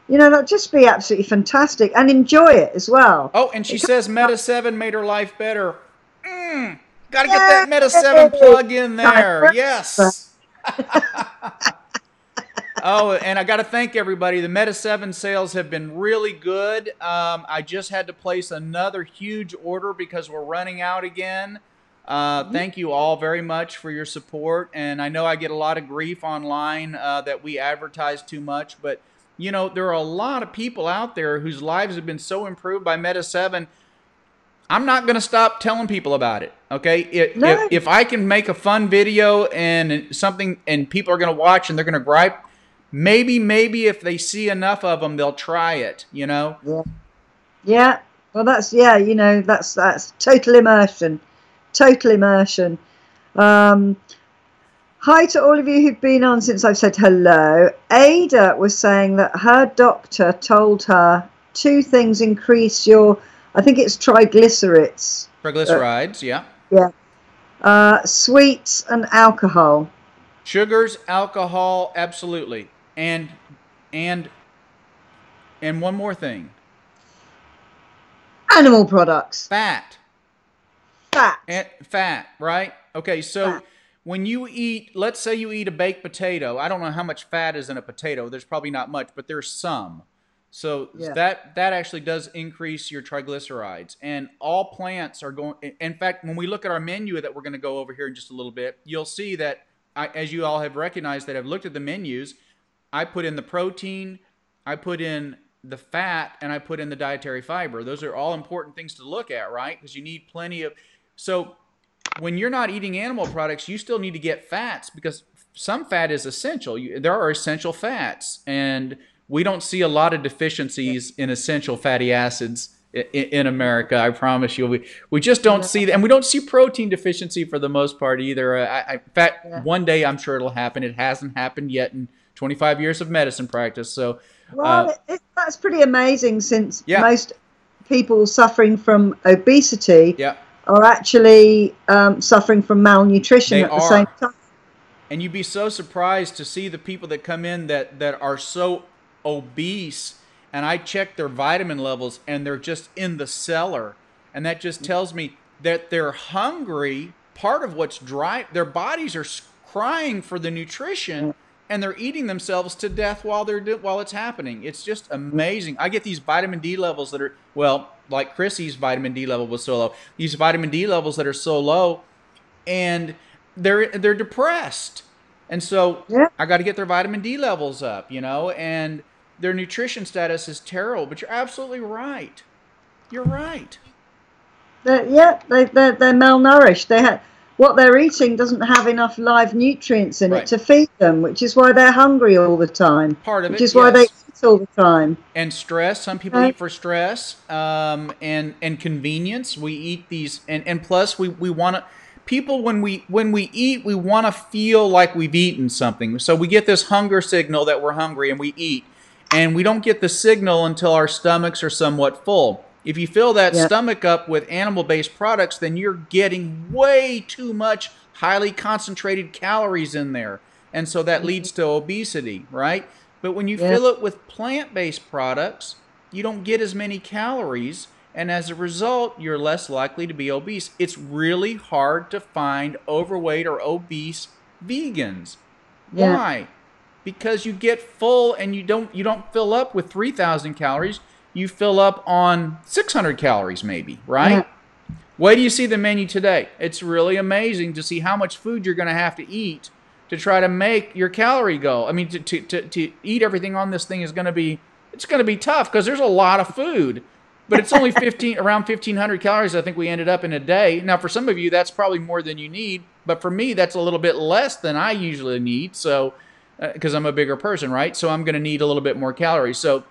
That'd just be absolutely fantastic and enjoy it as well. Oh, and she It says comes Meta 7 made her life better. Got to get that Meta 7 Yay! plug in Time there. for Yes. Oh, and I got to thank everybody. The Meta 7 sales have been really good. I just had to place another huge order because we're running out again. Thank you all very much for your support. And I know I get a lot of grief online that we advertise too much, but there are a lot of people out there whose lives have been so improved by Meta 7. I'm not going to stop telling people about it. Okay, No. if I can make a fun video and something, and people are going to watch and they're going to gripe, maybe if they see enough of them, they'll try it. Yeah. Yeah. Well, that's total immersion. Total immersion. Hi to all of you who've been on since I've said hello. Ada was saying that her doctor told her two things increase your, I think it's triglycerides. Triglycerides, yeah. Yeah. Sweets and alcohol. Sugars, alcohol, absolutely. And one more thing. Animal products. Fat. Fat, right? Okay, so Fat. when you eat, let's say you eat a baked potato. I don't know how much fat is in a potato. There's probably not much, but there's some. So that actually does increase your triglycerides. And all plants are going, in fact, when we look at our menu that we're going to go over here in just a little bit, you'll see that, as you all have recognized that have looked at the menus, I put in the protein, I put in the fat, and I put in the dietary fiber. Those are all important things to look at, right? Because you need plenty of, so when you're not eating animal products, you still need to get fats because some fat is essential. There are essential fats, and we don't see a lot of deficiencies in essential fatty acids in America. I promise you, we just don't see that, and we don't see protein deficiency for the most part either. In fact, one day I'm sure it'll happen. It hasn't happened yet in 25 years of medicine practice. So, well, that's pretty amazing since most people suffering from obesity are actually suffering from malnutrition at the same time. And you'd be so surprised to see the people that come in that are so obese, and I check their vitamin levels and they're just in the cellar, and that just tells me that they're hungry. Part of what's their bodies are crying for the nutrition, and they're eating themselves to death while it's happening. It's just amazing. I get these vitamin D levels that are, well, like Chrissy's vitamin D level was so low. These vitamin D levels that are so low, and they're depressed. And so I got to get their vitamin D levels up, and their nutrition status is terrible. But you're absolutely right. You're right. They're malnourished. What they're eating doesn't have enough live nutrients in it to feed them, which is why they're hungry all the time. Part of it, which is why they eat all the time. And stress. Some people eat for stress, and convenience. We eat these, and plus we want to. People, when we eat, we want to feel like we've eaten something. So we get this hunger signal that we're hungry, and we eat, and we don't get the signal until our stomachs are somewhat full. If you fill that stomach up with animal-based products, then you're getting way too much highly concentrated calories in there. And so that leads to obesity, right? But when you fill it with plant-based products, you don't get as many calories, and as a result, you're less likely to be obese. It's really hard to find overweight or obese vegans. Why? Because you get full and you don't fill up with 3,000 calories. You fill up on 600 calories maybe, right? Wait till you see the menu today. It's really amazing to see how much food you're going to have to eat to try to make your calorie goal. I mean, to eat everything on this thing it's going to be tough because there's a lot of food. But it's only around 1,500 calories I think we ended up in a day. Now, for some of you, that's probably more than you need. But for me, that's a little bit less than I usually need. So, because I'm a bigger person, right? So I'm going to need a little bit more calories. So,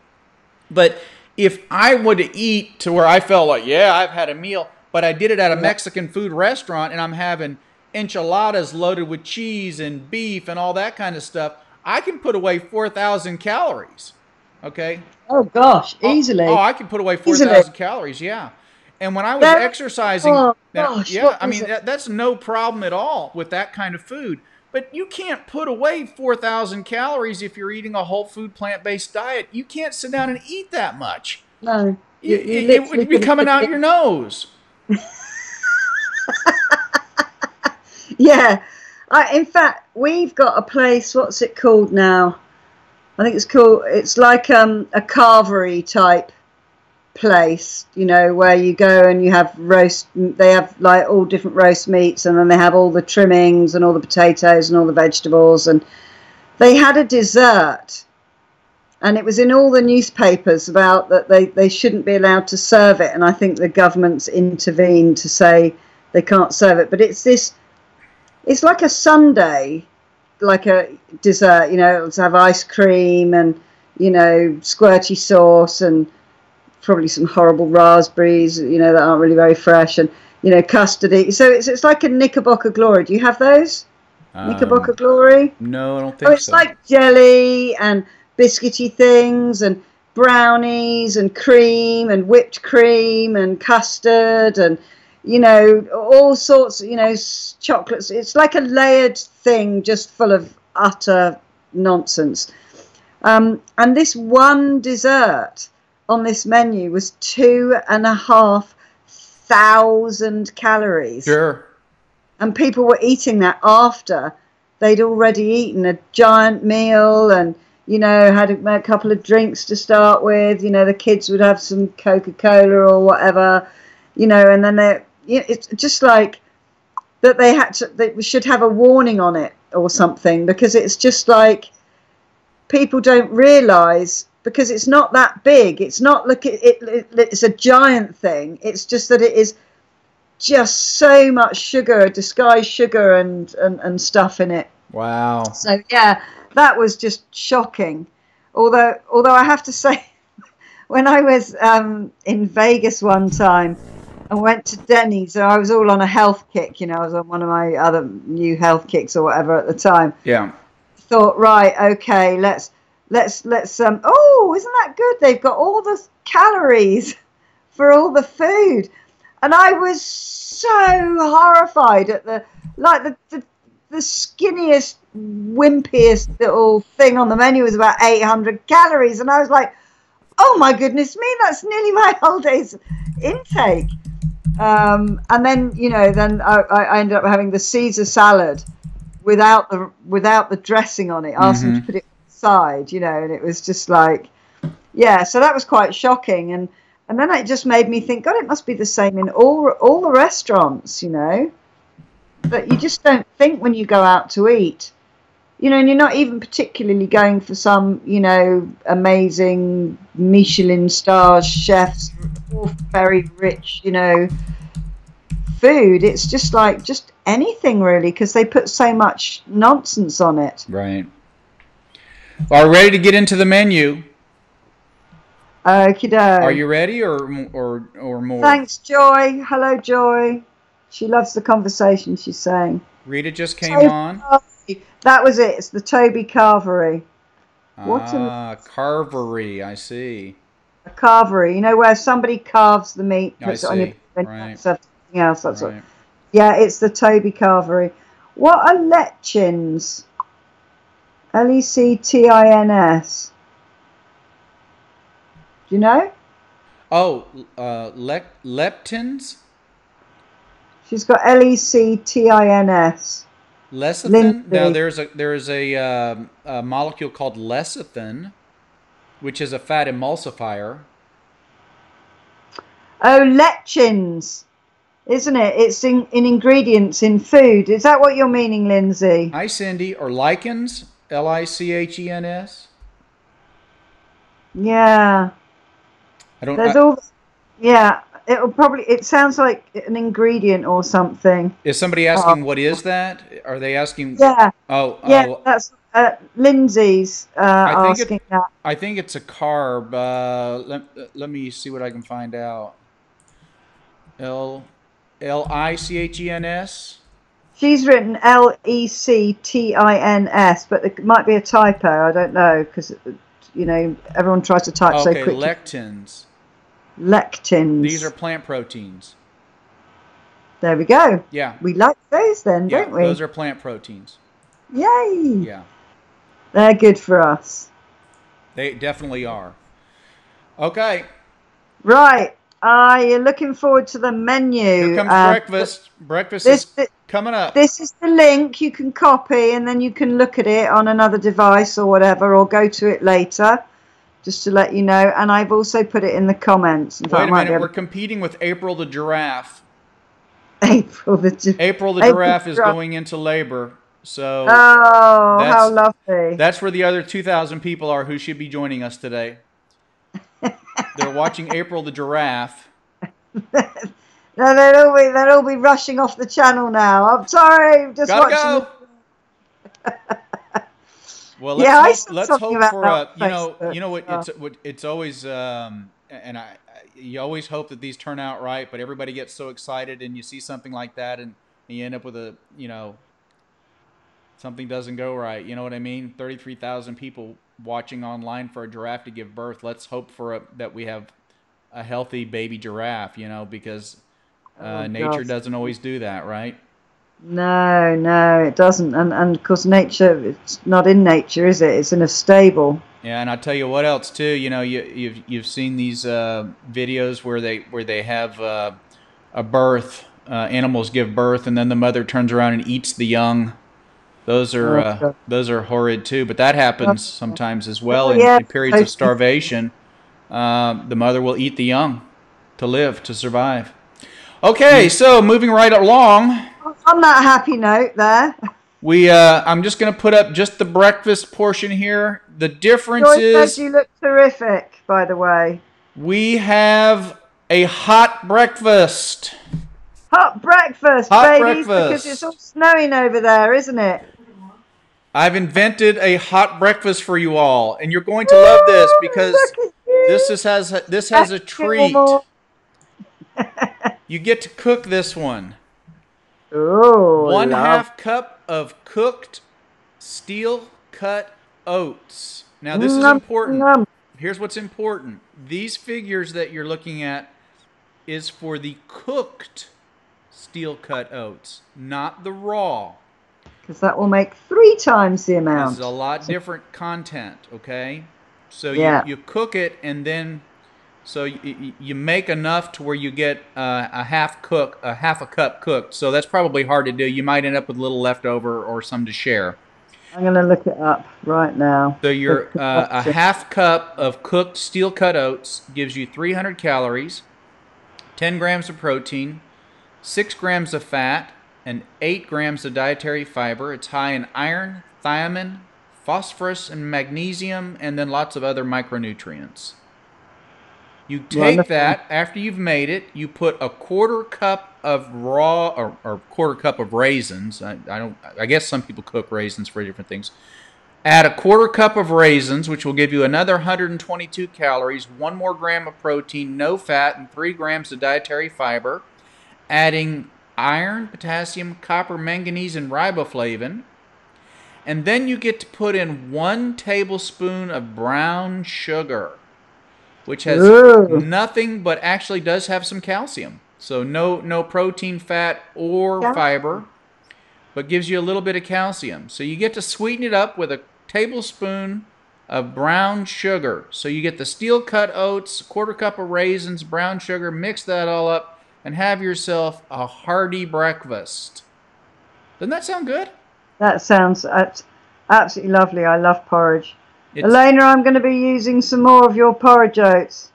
but if I were to eat to where I felt like, I've had a meal, but I did it at a Mexican food restaurant and I'm having enchiladas loaded with cheese and beef and all that kind of stuff, I can put away 4,000 calories. Okay? Oh, gosh, easily. Oh, I can put away 4,000 calories, And when I was There- exercising, oh gosh, yeah, what I was mean, it? that's no problem at all with that kind of food. But you can't put away 4,000 calories if you're eating a whole food plant-based diet. You can't sit down and eat that much. No, you It literally would be could coming out have. your nose. Yeah. In fact, we've got a place. What's it called now? I think it's like a carvery type place, where you go and you have roast. They have like all different roast meats, and then they have all the trimmings and all the potatoes and all the vegetables. And they had a dessert, and it was in all the newspapers about that they shouldn't be allowed to serve it. And I think the government's intervened to say they can't serve it. But it's like a sundae, like a dessert, it'll have ice cream and, squirty sauce and probably some horrible raspberries, that aren't really very fresh, and, custard. So it's like a Knickerbocker Glory. Do you have those? Knickerbocker Glory? No, I don't Oh, think it's so. like jelly and biscuity things and brownies and cream and whipped cream and custard and, all sorts, chocolates. It's like a layered thing just full of utter nonsense. And this one dessert on this menu was 2,500 calories. Sure. And people were eating that after they'd already eaten a giant meal and, had a couple of drinks to start with. The kids would have some Coca-Cola or whatever, and then it's just like that they should have a warning on it or something, because it's just like people don't realize, because it's not that big. It's not it's a giant thing. It's just that it is just so much sugar, disguised sugar and stuff in it. Wow. So yeah, that was just shocking. Although I have to say, when I was in Vegas one time, I went to Denny's, so I was all on a health kick. I was on one of my other new health kicks or whatever at the time. Yeah. Thought, right, okay, let's oh, isn't that good? They've got all the calories for all the food. And I was so horrified at the skinniest, wimpiest little thing on the menu was about 800 calories. And I was like, oh my goodness me, that's nearly my whole day's intake. And then, then I ended up having the Caesar salad without the dressing on it. I asked them to put it aside, and it was just like, yeah, so that was quite shocking. And then it just made me think, God, it must be the same in all the restaurants, But you just don't think when you go out to eat, and you're not even particularly going for some, amazing Michelin star chefs or very rich, food. It's just like anything really, because they put so much nonsense on it. Right. Well, are we ready to get into the menu? Okie doke. Are you ready or more? Thanks, Joy. Hello, Joy. She loves the conversation, she's saying. Rita just came on. That was it. It's the Toby Carvery. Carvery. I see. A carvery, where somebody carves the meat, puts it on your plate, right. something else. That's right. what. Yeah, it's the Toby Carvery. What are lectins? Lectins. Do you know? Oh, leptins? She's got lectins. Lecithin? Now there's a molecule called lecithin, which is a fat emulsifier. Oh, lectins, isn't it? It's in ingredients in food. Is that what you're meaning, Lindsay? Hi, Cindy. Or lichens, lichens. Yeah. Yeah. It sounds like an ingredient or something. Is somebody asking what is that? Are they asking? Yeah. Oh. That's Lindsay's asking that. I think it's a carb. Let me see what I can find out. lichens. She's written lectins, but it might be a typo. I don't know, because everyone tries to type so quickly. Lectins. lectins. These are plant proteins. There we go. Yeah. We like those then, Yeah, don't we? those are plant proteins. Yay. Yeah. They're good for us. They definitely are. Okay. Right. You're looking forward to the menu. Here comes breakfast. Breakfast is coming up. This is the link you can copy, and then you can look at it on another device or whatever, or go to it later, just to let you know. And I've also put it in the comments. In fact, Wait a minute. We're competing with April the giraffe. April the giraffe is going into labor. So how lovely. That's where the other 2,000 people are who should be joining us today. They're watching April the giraffe. No, they'll all be rushing off the channel now. I'm sorry, just watching. Go. Well, let's hope for you know what it's always you always hope that these turn out right, but everybody gets so excited and you see something like that and you end up with something doesn't go right. You know what I mean? 33,000 people watching online for a giraffe to give birth. Let's hope that we have a healthy baby giraffe, because nature doesn't always do that, right? No, it doesn't. And of course, nature, it's not in nature, is it? It's in a stable. Yeah, and I'll tell you what else too. You've seen these videos where they have a birth. Animals give birth, and then the mother turns around and eats the young. Those are horrid too. But that happens sometimes as well in periods of starvation. The mother will eat the young to survive. Okay, so moving right along. On that happy note there. I'm just going to put up just the breakfast portion here. The difference is... You look terrific, by the way. We have a hot breakfast. Hot breakfast, baby, because it's all snowing over there, isn't it? I've invented a hot breakfast for you all, and you're going to love this because this has a treat. You get to cook this one. Ooh, 1/2 cup of cooked steel cut oats. Now this is important. Here's what's important. These figures that you're looking at is for the cooked steel cut oats, not the raw. Because that will make 3 times the amount. This is a lot different content, okay? So you cook it and then so you make enough to where you get a half a cup cooked. So that's probably hard to do. You might end up with a little leftover or some to share. I'm going to look it up right now. So your a half cup of cooked steel cut oats gives you 300 calories, 10 grams of protein, 6 grams of fat, and 8 grams of dietary fiber. It's high in iron, thiamine, phosphorus, and magnesium, and then lots of other micronutrients. You take that after you've made it. You put a 1/4 cup of raw or 1/4 cup of raisins. I guess some people cook raisins for different things. Add a 1/4 cup of raisins, which will give you another 122 calories, 1 more gram of protein, no fat, and 3 grams of dietary fiber. Adding iron, potassium, copper, manganese, and riboflavin. And then you get to put in 1 tablespoon of brown sugar, which has nothing but actually does have some calcium. So no protein, fat, or fiber, but gives you a little bit of calcium. So you get to sweeten it up with a tablespoon of brown sugar. So you get the steel cut oats, 1/4 cup of raisins, brown sugar, mix that all up, and have yourself a hearty breakfast. Doesn't that sound good? That sounds absolutely lovely. I love porridge. Elena, I'm going to be using some more of your porridge oats.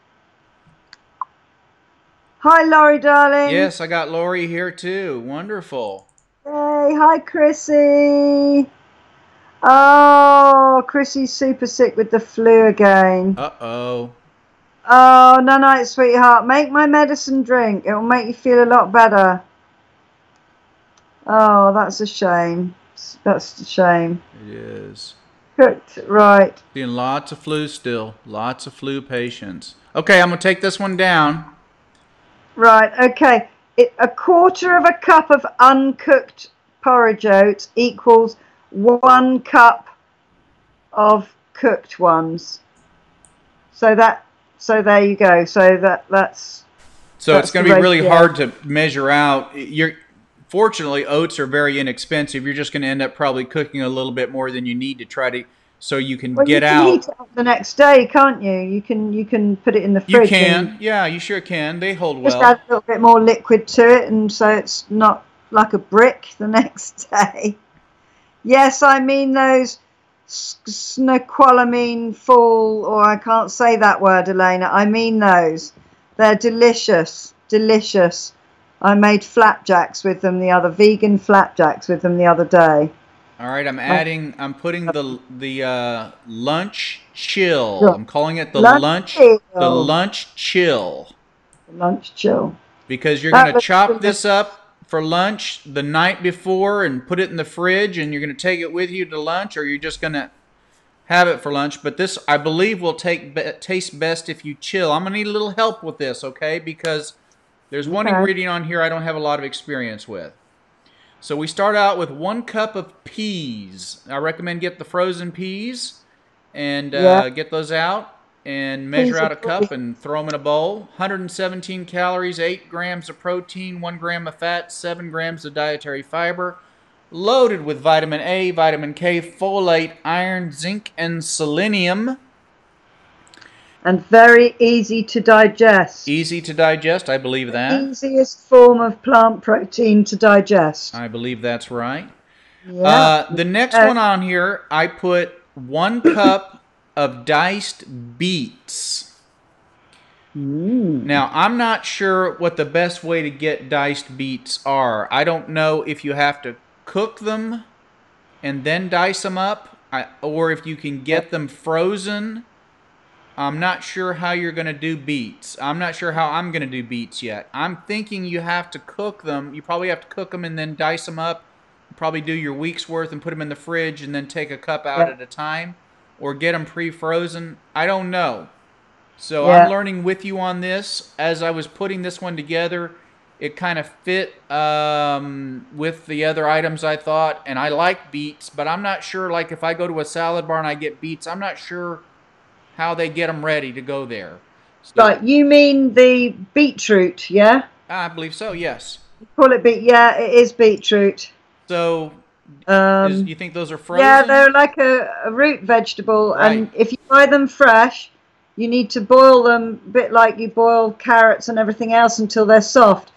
Hi, Laurie, darling. Yes, I got Laurie here too. Wonderful. Hey, hi, Chrissy. Oh, Chrissy's super sick with the flu again. Uh-oh. Oh, no, sweetheart. Make my medicine drink. It will make you feel a lot better. Oh, that's a shame. That's a shame. It is. Cooked, right. Seeing lots of flu still. Lots of flu patients. Okay, I'm going to take this one down. Right, okay. 1/4 cup of uncooked porridge oats equals 1 cup of cooked ones. So So there you go. So that's So it's going to the be really ratio. hard to measure out. Fortunately, oats are very inexpensive. You're just going to end up probably cooking a little bit more than you need to try to, so you can Well, you get can heat out. it up the next day, can't you? You can put it in the You fridge and can, yeah, you sure can. They hold just add well. a little bit more liquid to it, and so it's not like a brick the next day. Yes, I mean those snoqualamine fall, or I can't say that word, Elena. I mean those. They're delicious, delicious. I made flapjacks with them vegan flapjacks with them the other day. All right, I, I'm putting the lunch chill. yeah. I'm calling it Lunch the chill. lunch chill Lunch chill. because you're going That to looks chop this delicious. up for lunch the night before and put it in the fridge, and you're going to take it with you to lunch, or you're just going to have it for lunch. But this, I believe, will taste best if you chill. I'm going to need a little help with this, okay? Because there's one Okay. ingredient on here I don't have a lot of experience with. So we start out with 1 cup of peas. I recommend get the frozen peas and Yeah. get those out and measure Peas are out a cup brilliant. and throw them in a bowl. 117 calories, 8 grams of protein, 1 gram of fat, 7 grams of dietary fiber. Loaded with vitamin A, vitamin K, folate, iron, zinc, and selenium. And very easy to digest. Easy to digest, I believe The that. easiest form of plant protein to digest. I believe that's right. Yeah. The next Uh, one on here, I put 1 cup of diced beets. mm. Now, I'm not sure what the best way to get diced beets are. I don't know if you have to cook them and then dice them up, or if you can Yeah. get them frozen. I'm not sure how you're going to do beets. I'm not sure how I'm going to do beets yet. I'm thinking you have to cook them. You probably have to cook them and then dice them up. Probably do your week's worth and put them in the fridge and then take a cup out Yeah. at a time, or get them pre-frozen. I don't know. So I'm Yeah. learning with you on this. As I was putting this one together, it kind of fit with the other items I thought, and I like beets, but I'm not sure, like if I go to a salad bar and I get beets, I'm not sure how they get them ready to go there. So Right. You mean the beetroot? Yeah. I believe so, yes. Call it beet. Yeah, it is beetroot. So Um, you think those are yeah, frozen? they're like a root vegetable, Right. and if you buy them fresh, you need to boil them a bit like you boil carrots and everything else until they're soft.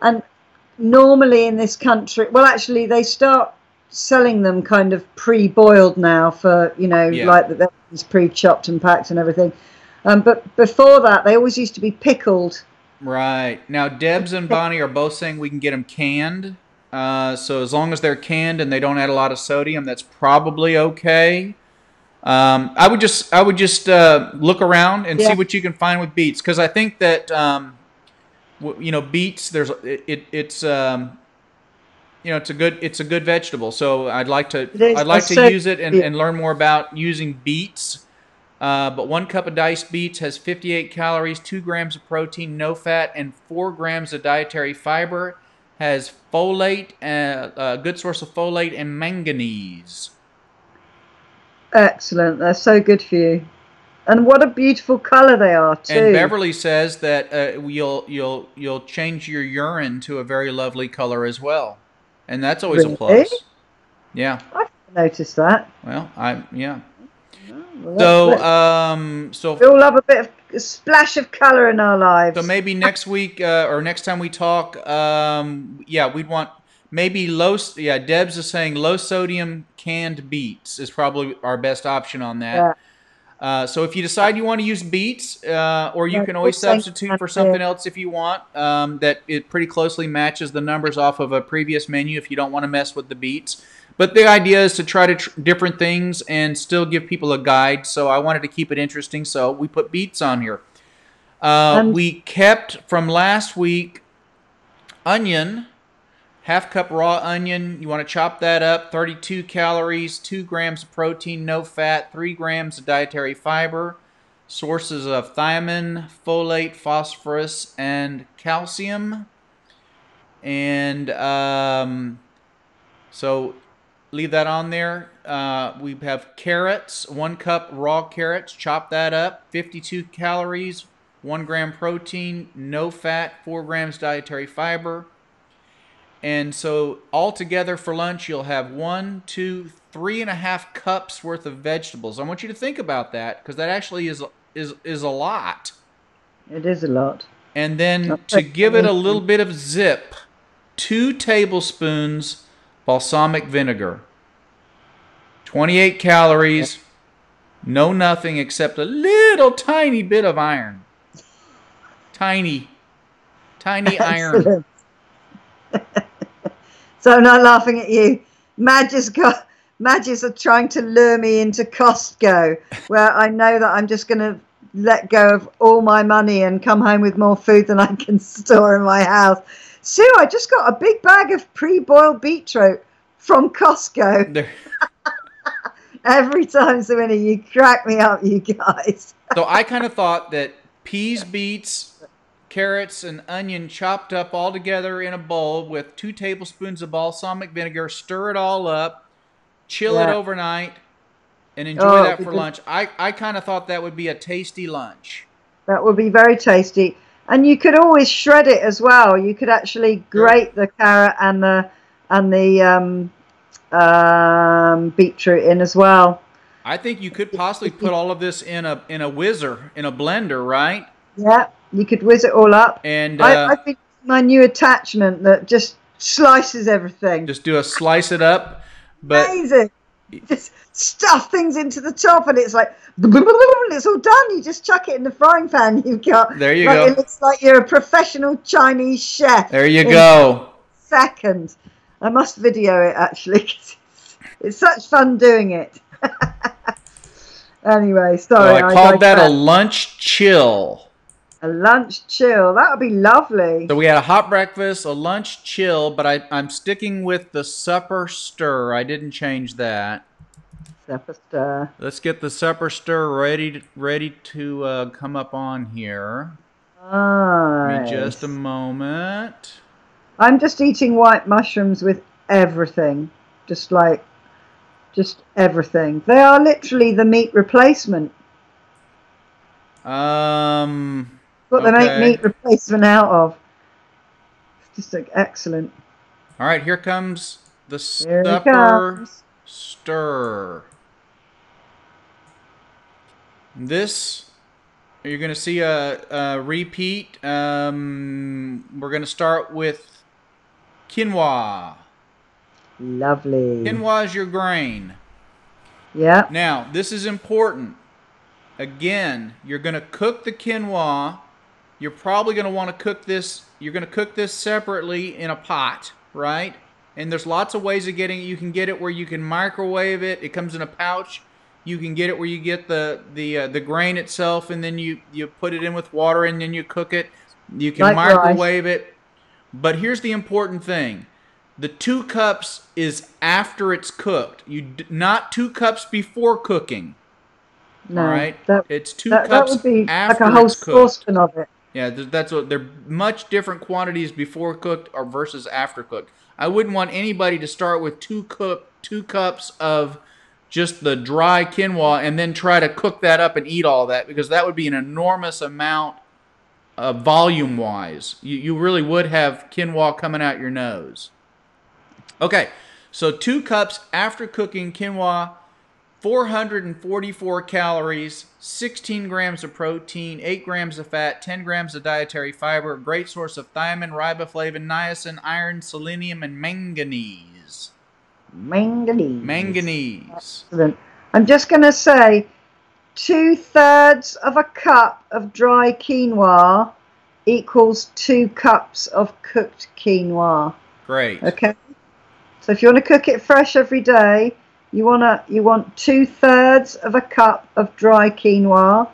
And normally in this country, well, actually, they start selling them kind of pre-boiled now for, Yeah. like that it's pre-chopped and packed and everything. But before that, they always used to be pickled. Right. Now, Debs and Bonnie are both saying we can get them canned. So as long as they're canned and they don't add a lot of sodium, that's probably okay. I would just look around and see Yeah, what you can find with beets, because I think that beets. It's a good vegetable. So it is. I'd They're like to so use it good. and learn more about using beets. But 1 cup of diced beets has 58 calories, 2 grams of protein, no fat, and 4 grams of dietary fiber. Has folate, a good source of folate and manganese. Excellent. They're so good for you. And what a beautiful color they are And too. Beverly says that you'll change your urine to a very lovely color as well, and that's always a Really? plus. Yeah. I've noticed that. Well, yeah. Oh, well, So let's we so all love a splash of color in our So lives. maybe next week or next time we talk, yeah, we'd want maybe low. Yeah, Debs is saying low sodium canned beets is probably our best option on that. Yeah. So if you decide you want to use beets, or you No, can we're always saying substitute that for here. something else if you want. That it pretty closely matches the numbers off of a previous menu if you don't want to mess with the beets. But the idea is to try to different things and still give people a guide. So I wanted to keep it interesting, so we put beets on here. And We kept from last week onion, half cup raw onion. You want to chop that up. 32 calories, 2 grams of protein, no fat, 3 grams of dietary fiber. Sources of thiamine, folate, phosphorus, and calcium. And so leave that on there. We have carrots, 1 cup raw carrots, chop that up, 52 calories, 1 gram protein, no fat, 4 grams dietary fiber. And so altogether for lunch, you'll have 1, 2, 3.5 cups worth of vegetables. I want you to think about that because that actually is a lot. It is a lot. And then to give it a little bit of zip, 2 tablespoons balsamic vinegar. 28 calories, no nothing except a little tiny bit of iron. Tiny iron. So I'm not laughing at you. Madge is trying to lure me into Costco, where I know that I'm just going to let go of all my money and come home with more food than I can store in my house. Sue, I just got a big bag of pre-boiled beetroot from Costco. Every time, Serena, you crack me up, you guys. So I kind of thought that peas, beets, carrots, and onion chopped up all together in a bowl with 2 tablespoons of balsamic vinegar, stir it all up, chill it overnight, and enjoy that for lunch. I kind of thought that would be a tasty lunch. That would be very tasty. And you could always shred it as well. You could actually grate the carrot and the beetroot in as well. I think you could possibly put all of this in a whizzer, in a blender, right? Yeah, you could whiz it all up. And I think my new attachment that just slices everything. Just do a slice it up. But amazing. Just stuff things into the top and it's like it's all done. You just chuck it in the frying pan. You've got there you go. It looks like you're a professional Chinese chef. There you go. Second, I must video it actually because it's such fun doing it. Anyway, sorry. So I called that a lunch chill. A lunch chill. That would be lovely. So we had a hot breakfast, a lunch chill, but I'm sticking with the supper stir. I didn't change that. Supper stir. Let's get the supper stir ready to come up on here. Nice. Give me just a moment. I'm just eating white mushrooms with everything. Just everything. They are literally the meat replacement. What they make meat replacement out of. It's just like excellent. All right, here comes the supper stir. This, you're going to see a repeat. We're going to start with quinoa. Lovely. Quinoa is your grain. Yeah. Now, this is important. Again, you're going to cook the quinoa. You're probably going to want to cook this. You're going to cook this separately in a pot, right? And there's lots of ways of getting it. You can get it where you can microwave it. It comes in a pouch. You can get it where you get the grain itself, and then you put it in with water, and then you cook it. You can microwave it. But here's the important thing. The 2 cups is after it's cooked. Not 2 cups before cooking. No, all right? It's 2 cups that would be after like a whole it's cooked. saucepan of it. Yeah, that's what they're much different quantities before cooked or versus after cooked. I wouldn't want anybody to start with 2 cups of just the dry quinoa and then try to cook that up and eat all that, because that would be an enormous amount volume-wise. You really would have quinoa coming out your nose. Okay, so 2 cups after cooking quinoa, 444 calories, 16 grams of protein, 8 grams of fat, 10 grams of dietary fiber, a great source of thiamine, riboflavin, niacin, iron, selenium, and manganese. Manganese. Excellent. I'm just going to say 2/3 of a cup of dry quinoa equals 2 cups of cooked quinoa. Great. Okay. So if you want to cook it fresh every day, you want 2/3 of a cup of dry quinoa.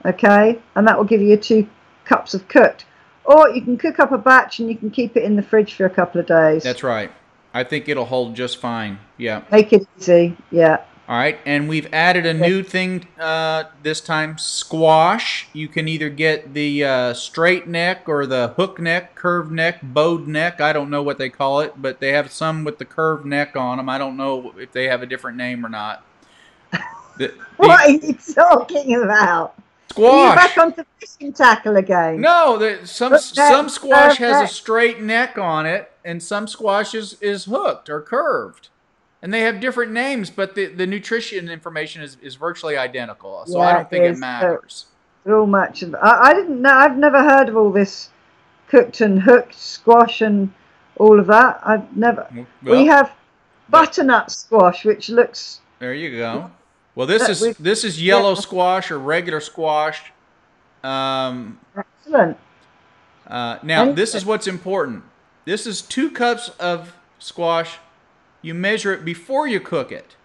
Okay, and that will give you 2 cups of cooked. Or you can cook up a batch and you can keep it in the fridge for a couple of days. That's right. I think it'll hold just fine. Yeah. Make it easy. Yeah. All right, and we've added a new thing this time, squash. You can either get the straight neck or the hook neck, curved neck, bowed neck. I don't know what they call it, but they have some with the curved neck on them. I don't know if they have a different name or not. What are you talking about? Are you back Squash. onto fishing tackle again? No, some Hook neck, squash curved has a neck. straight neck on it, and some squash is hooked or curved. And they have different names, but the nutrition information is virtually identical. So I Yeah, don't think it it is. matters. They're all much. I didn't know. I've never heard of all this cooked and hooked squash and all of that. I've never. We Well, have butternut squash, which looks. there you go. Well, this is Yeah, yellow squash or regular squash. Um, excellent. now, this is what's important. This is 2 cups of squash. You measure it before you cook it.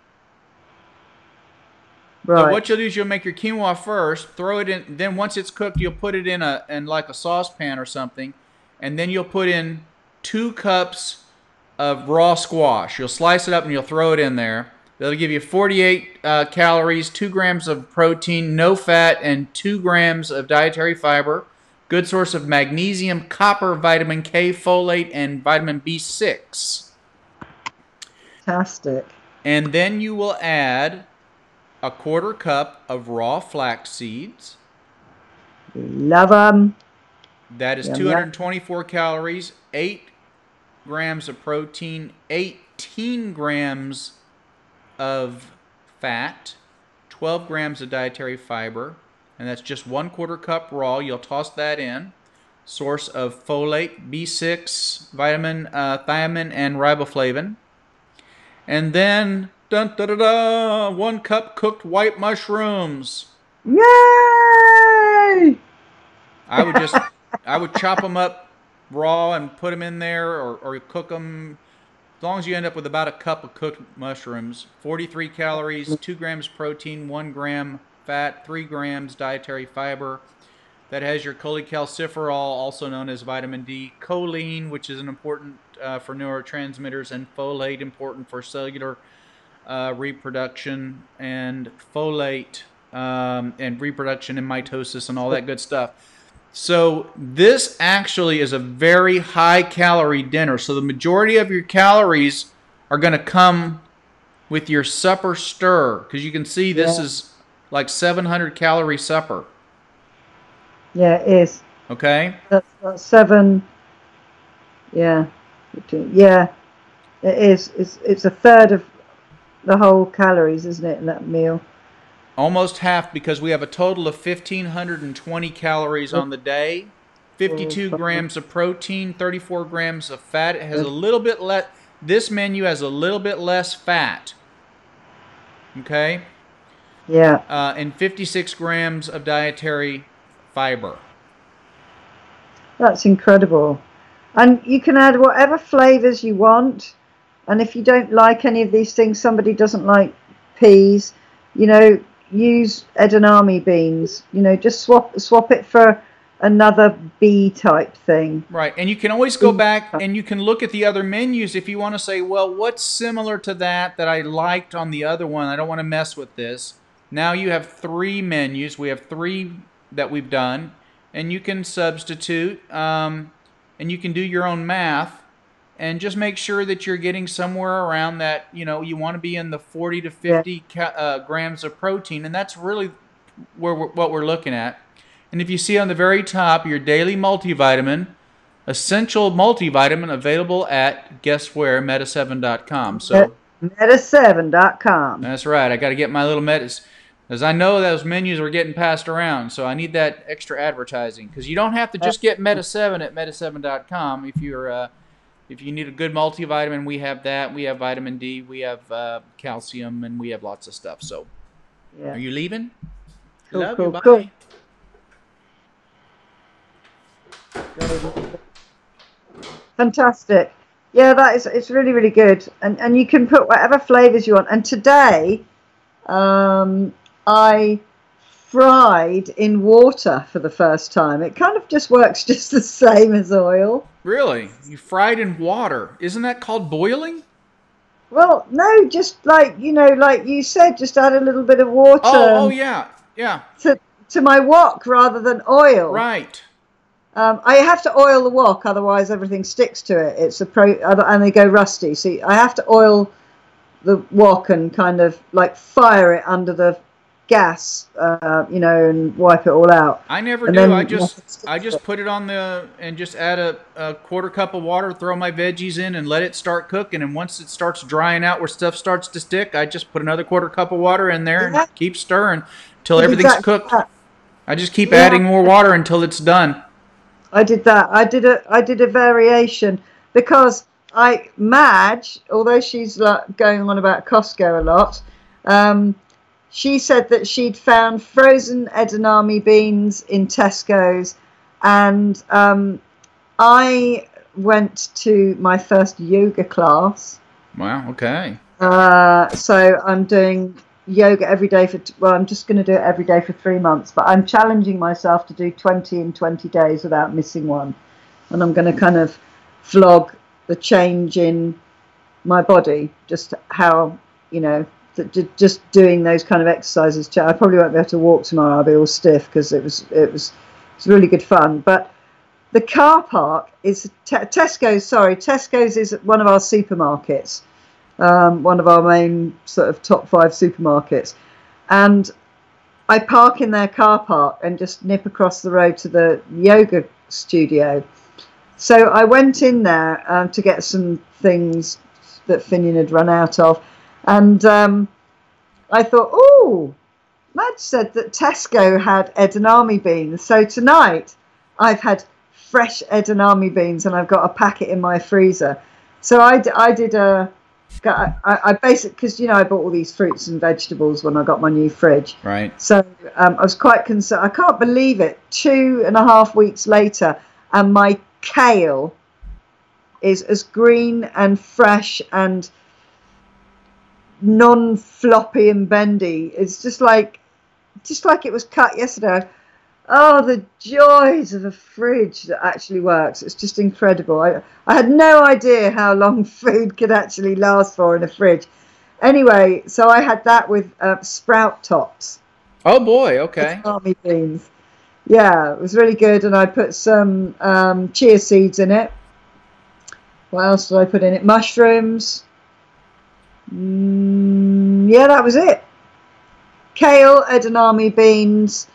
Right. So what you'll do is you'll make your quinoa first, throw it in. Then once it's cooked, you'll put it in like a saucepan or something, and then you'll put in 2 cups of raw squash. You'll slice it up and you'll throw it in there. That'll give you 48 calories, 2 grams of protein, no fat, and 2 grams of dietary fiber. Good source of magnesium, copper, vitamin K, folate, and vitamin B6. Fantastic. And then you will add a 1/4 cup of raw flax seeds. Love them. That is 224 calories, 8 grams of protein, 18 grams of fat, 12 grams of dietary fiber, and that's just 1/4 cup raw. You'll toss that in. Source of folate, B6, vitamin, thiamine, and riboflavin. And then, 1 cup cooked white mushrooms. Yay! I would chop them up raw and put them in there, or cook them. As long as you end up with about a cup of cooked mushrooms. 43 calories, 2 grams protein, 1 gram fat, 3 grams dietary fiber. That has your cholecalciferol, also known as vitamin D, choline, which is an important for neurotransmitters, and folate, important for cellular reproduction, and folate and reproduction and mitosis and all that good stuff. So this actually is a very high calorie dinner. So the majority of your calories are going to come with your supper stir, because you can see this is like 700 calorie supper. Yeah, it is. Okay. That's 7. Yeah. Yeah, it is. It's a third of the whole calories, isn't it, in that meal? Almost half, because we have a total of 1,520 calories on the day, 52 grams of protein, 34 grams of fat. It has a little bit less. This menu has a little bit less fat. Okay? Yeah. And 56 grams of dietary fiber. That's incredible. And you can add whatever flavors you want. And if you don't like any of these things, somebody doesn't like peas, use edamame beans. Just swap it for another bee type thing. Right. And you can always go back and you can look at the other menus if you want to say, well, what's similar to that I liked on the other one? I don't want to mess with this. Now you have 3 menus. We have 3 that we've done. And you can substitute, and you can do your own math, and just make sure that you're getting somewhere around that. You want to be in the 40 to 50 grams of protein, and that's really what we're looking at. And if you see on the very top, your daily multivitamin, essential multivitamin, available at, guess where, meta7.com. So meta7.com. That's right. I got to get my little metas. Because I know those menus are getting passed around, so I need that extra advertising. Because you don't have to just get Meta7 at meta7.com. If you need a good multivitamin, we have that. We have vitamin D, we have calcium, and we have lots of stuff. So, Are you leaving? Love you. Bye. Cool. Fantastic. Yeah, it's really, really good. And you can put whatever flavors you want. And today, I fried in water for the first time. It kind of just works just the same as oil. Really? You fried in water? Isn't that called boiling? Well, no, just like like you said, just add a little bit of water Oh, yeah, yeah, to my wok rather than oil. right. I have to oil the wok, otherwise everything sticks to it. It's a and they go rusty. See, I have to oil the wok and kind of like fire it under the gas, and wipe it all out, I never and do. then nothing I sticks to just it. put it on the and just add a quarter cup of water, throw my veggies in, and let it start cooking. And once it starts drying out, where stuff starts to stick, I just put another quarter cup of water in there and Yeah, keep stirring till did everything's exactly cooked. that. I just keep Yeah, adding more water until it's done. I did that. I did a variation because Madge, although she's like going on about Costco a lot, um, she said that she'd found frozen edamame beans in Tesco's, and I went to my first yoga class. Wow. Okay. So I'm doing yoga every day well, I'm just going to do it every day for 3 months, but I'm challenging myself to do 20 in 20 days without missing one. And I'm going to kind of vlog the change in my body, just how, just doing those kind of exercises. I probably won't be able to walk tomorrow. I'll be all stiff because it's really good fun. But the car park is Tesco's. Sorry, Tesco's is one of our supermarkets, one of our main sort of top 5 supermarkets, and I park in their car park and just nip across the road to the yoga studio. So I went in there to get some things that Finian had run out of, and I thought, oh, Madge said that Tesco had edamame beans, so tonight I've had fresh edamame beans, and I've got a packet in my freezer. So I did a I basically, because I bought all these fruits and vegetables when I got my new fridge. Right. So I was quite concerned. I can't believe it. 2.5 weeks later, and my kale is as green and fresh and non-floppy and bendy. It's just like it was cut yesterday. Oh, the joys of a fridge that actually works. It's just incredible. I had no idea how long food could actually last for in a fridge. Anyway, so I had that with sprout tops. Oh boy. Okay. Edamame beans. Yeah, it was really good. And I put some chia seeds in it. What else did I put in it? Mushrooms. Yeah, that was it. Kale, edamame beans.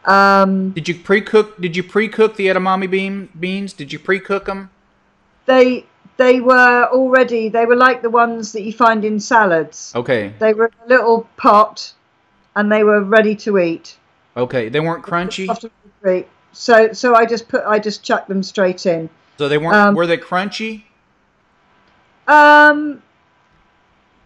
Did you pre-cook the edamame beans? Did you pre-cook them? They were like the ones that you find in salads. Okay. They were in a little pot, and they were ready to eat. Okay. They weren't crunchy. So I just chucked them straight in. So they weren't. Were they crunchy? Um,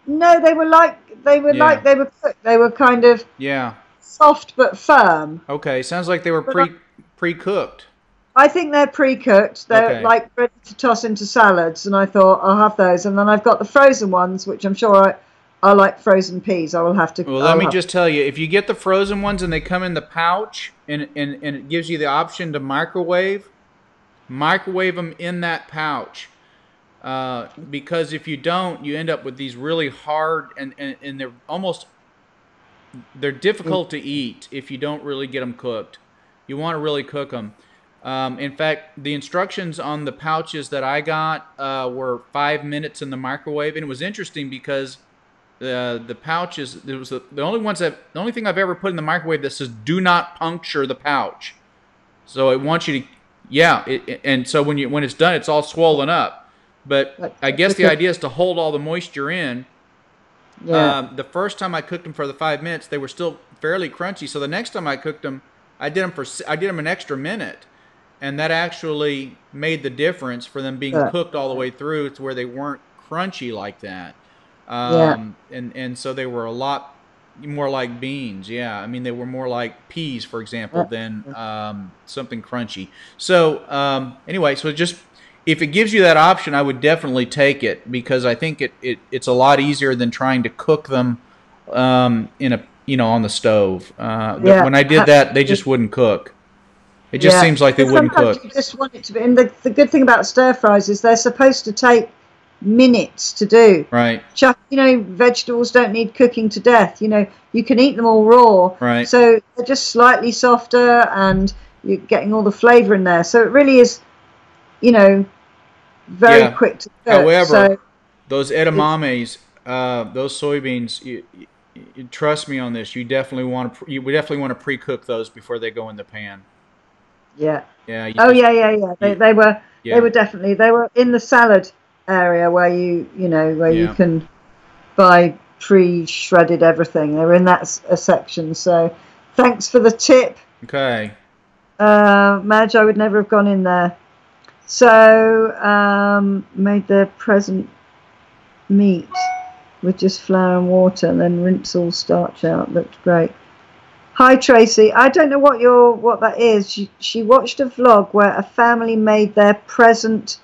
no, they were Yeah. cooked. They were kind of Yeah. soft but firm. Okay. Sounds like they were But pre-cooked. I think they're pre-cooked. They're Okay. like ready to toss into salads, and I thought I'll have those. And then I've got the frozen ones, which I'm sure I like frozen peas. I will have to. Well, let me just tell you, if you get the frozen ones and they come in the pouch and it gives you the option to microwave them in that pouch. Because if you don't, you end up with these really hard and they're difficult to eat if you don't really get them cooked. You want to really cook them. In fact, the instructions on the pouches that I got were 5 minutes in the microwave, and it was interesting because the pouches, it was the only thing I've ever put in the microwave that says "do not puncture the pouch." So it wants you to, yeah, and so when it's done, it's all swollen up. But I guess the idea is to hold all the moisture in. Yeah. The first time I cooked them for the 5 minutes, they were still fairly crunchy. So the next time I cooked them, I did them an extra minute, and that actually made the difference for them being cooked all the way through to where they weren't crunchy like that. Yeah. And so they were a lot more like beans. Yeah, I mean they were more like peas, for example, than something crunchy. So anyway, so just if it gives you that option, I would definitely take it because I think it's a lot easier than trying to cook them in a on the stove. When I did that, they just wouldn't cook. It just seems like they wouldn't Sometimes cook. you just want it to be. And the good thing about stir fries is they're supposed to take minutes to do. Right. Vegetables don't need cooking to death. You can eat them all raw. Right. So they're just slightly softer, and you're getting all the flavor in there. So it really is, very quick to cook. However, those edamames, those soybeans, you trust me on this. You definitely want to pre-cook those before they go in the pan. Yeah. Yeah. Yeah. They were definitely, they were in the salad area where you can buy pre-shredded everything. They were in that a section. So thanks for the tip. Okay. Madge, I would never have gone in there. So made the present meat with just flour and water, and then rinse all starch out. Looked great. Hi Tracy, I don't know what that is. She watched a vlog where a family made their present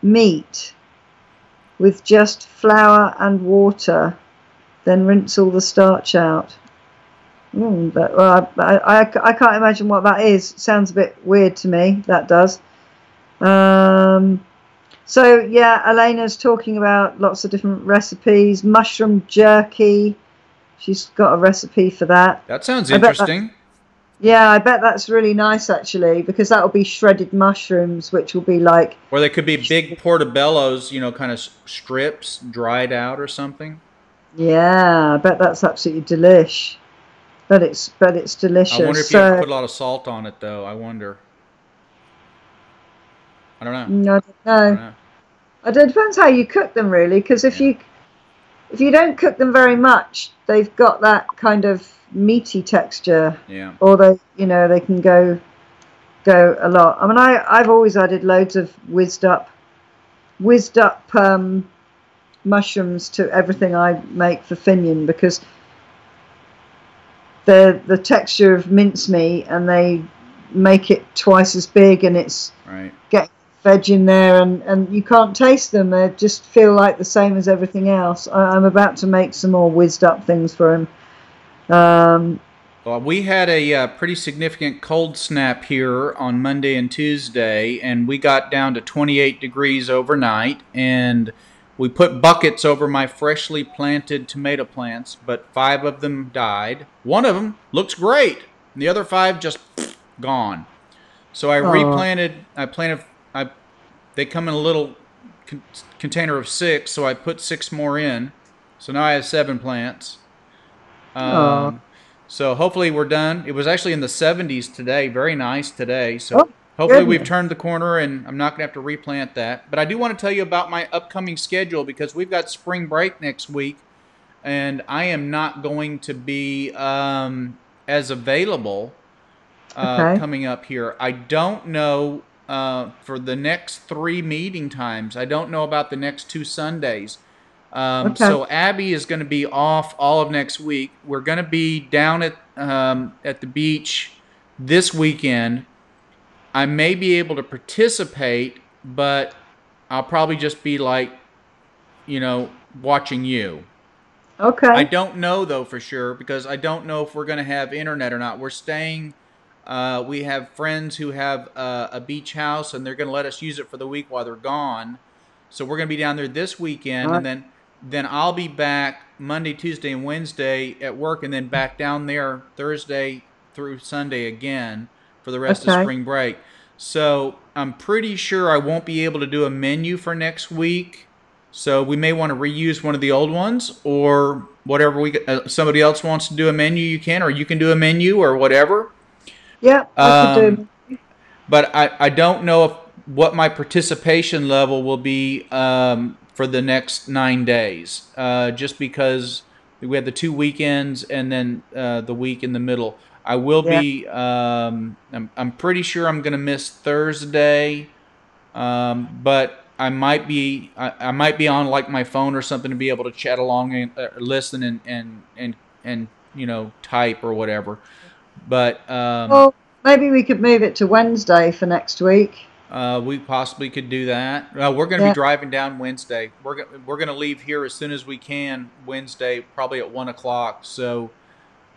meat with just flour and water, then rinse all the starch out. I can't imagine what that is. Sounds a bit weird to me. That does. So yeah, Elena's talking about lots of different recipes. Mushroom jerky. She's got a recipe for that. That sounds interesting. I bet that's really nice actually, because that'll be shredded mushrooms, which will be like. Or they could be big portobellos, kind of strips, dried out or something. Yeah, I bet that's absolutely delish. But it's delicious. I wonder if you have to put a lot of salt on it, though. I wonder. I don't know. No, I don't know. It depends how you cook them, really, because if you don't cook them very much, they've got that kind of meaty texture. Yeah. Or they can go a lot. I mean, I've always added loads of whizzed up mushrooms to everything I make for Finian, because the texture of mincemeat, and they make it twice as big, and it's getting veg in there, and you can't taste them. They just feel like the same as everything else. I'm about to make some more whizzed up things for him. Well, we had a pretty significant cold snap here on Monday and Tuesday, and we got down to 28 degrees overnight, and we put buckets over my freshly planted tomato plants, but 5 of them died. One of them looks great, and the other 5 just gone. So I replanted. They come in a little container of 6, so I put 6 more in. So now I have 7 plants. So hopefully we're done. It was actually in the 70s today. Very nice today. So hopefully we've turned the corner, and I'm not going to have to replant that. But I do want to tell you about my upcoming schedule, because we've got spring break next week, and I am not going to be as available coming up here. I don't know for the next 3 meeting times. I don't know about the next 2 Sundays. So Abby is going to be off all of next week. We're going to be down at the beach this weekend. I may be able to participate, but I'll probably just be watching you. Okay. I don't know though for sure, because I don't know if we're going to have internet or not. We're staying. We have friends who have a beach house, and they're going to let us use it for the week while they're gone. So we're going to be down there this weekend, and then I'll be back Monday, Tuesday, and Wednesday at work, and then back down there Thursday through Sunday again for the rest of spring break. So I'm pretty sure I won't be able to do a menu for next week. So we may want to reuse one of the old ones, or whatever somebody else wants to do a menu, you can, or you can do a menu or whatever. Yeah, I could do. But I don't know what my participation level will be for the next 9 days, just because we had the 2 weekends and then the week in the middle. I will be. I'm pretty sure I'm going to miss Thursday, but I might be. I might be on my phone or something to be able to chat along and listen and type or whatever. But well, maybe we could move it to Wednesday for next week. We possibly could do that. We're going to be driving down Wednesday. We're going to leave here as soon as we can Wednesday, probably at 1:00. So,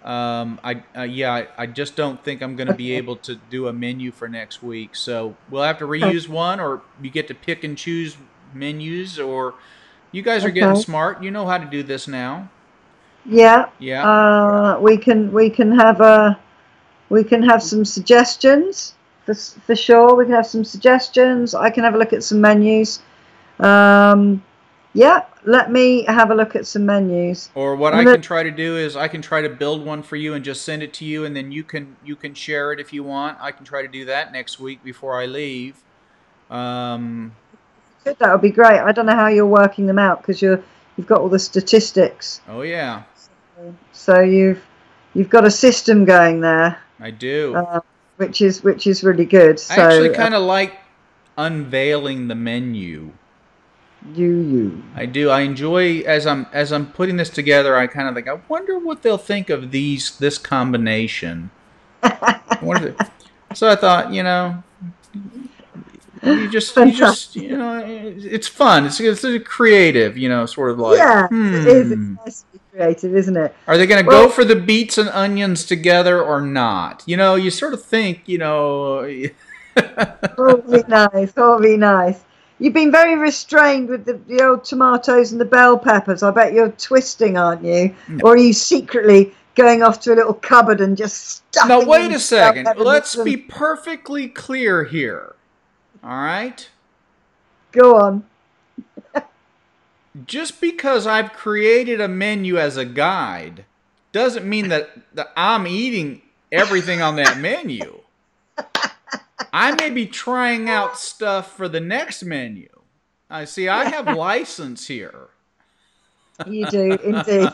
I just don't think I'm going to be able to do a menu for next week. So we'll have to reuse one, or you get to pick and choose menus, or You guys are getting Okay. smart. You know how to do this now. Yeah. Yeah. We can have some suggestions for sure. We can have some suggestions. I can have a look at some menus. Yeah, let me have a look at some menus. Or what I'm I gonna. can try to do is I can try to build one for you and just send it to you, and then you can share it if you want. I can try to do that next week before I leave. Um, That would be great. I don't know how you're working them out because you've got all the statistics. oh yeah, So you've got a system going there, I do. uh, which is really good. I actually So kind of like unveiling the menu. you. I do. I enjoy as I'm putting this together. I kind of think, I wonder what they'll think of this combination. I wonder so I thought, Fantastic. it's fun. It's a creative, sort of like, Yeah, it is. It's nice to be creative, isn't it? are they going to go Well, for the beets and onions together or not? You sort of think, probably nice. Probably nice. You've been very restrained with the old tomatoes and the bell peppers. I bet you're twisting, aren't you? no. Or are you secretly going off to a little cupboard and just Now stuffing wait in a bell second. peppers Let's and be perfectly clear here. All right? go on. Just because I've created a menu as a guide doesn't mean that I'm eating everything on that menu. I may be trying out stuff for the next menu. I see. I have license here. You do indeed.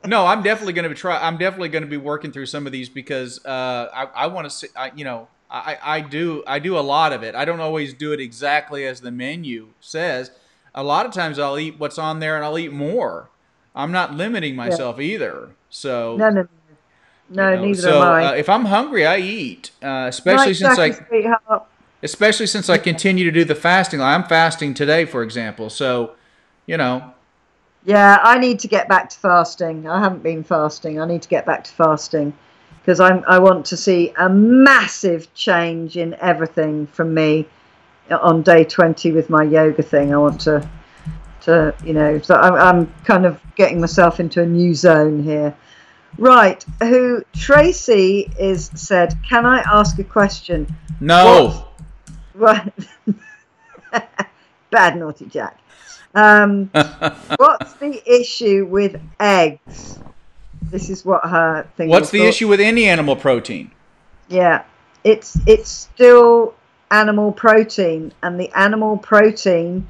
No, I'm definitely going to try. I'm definitely going to be working through some of these because I want to see. I do a lot of it. I don't always do it exactly as the menu says. A lot of times I'll eat what's on there and I'll eat more. I'm not limiting Yeah. myself either. So No, neither am I. if I'm hungry, I eat. Right, Jackie, sweetheart. Especially since I continue to do the fasting. Like I'm fasting today, for example. So, you know, Yeah, I need to get back to fasting. I haven't been fasting. I need to get back to fasting because I want to see a massive change in everything from me on day 20 with my yoga thing. I want to so I'm kind of getting myself into a new zone here. Right, who Tracy is said, can I ask a question? no. Right. Bad naughty Jack. What's the issue with eggs? This is what her thing What's was the for. issue with any animal protein? Yeah, it's still animal protein, and the animal protein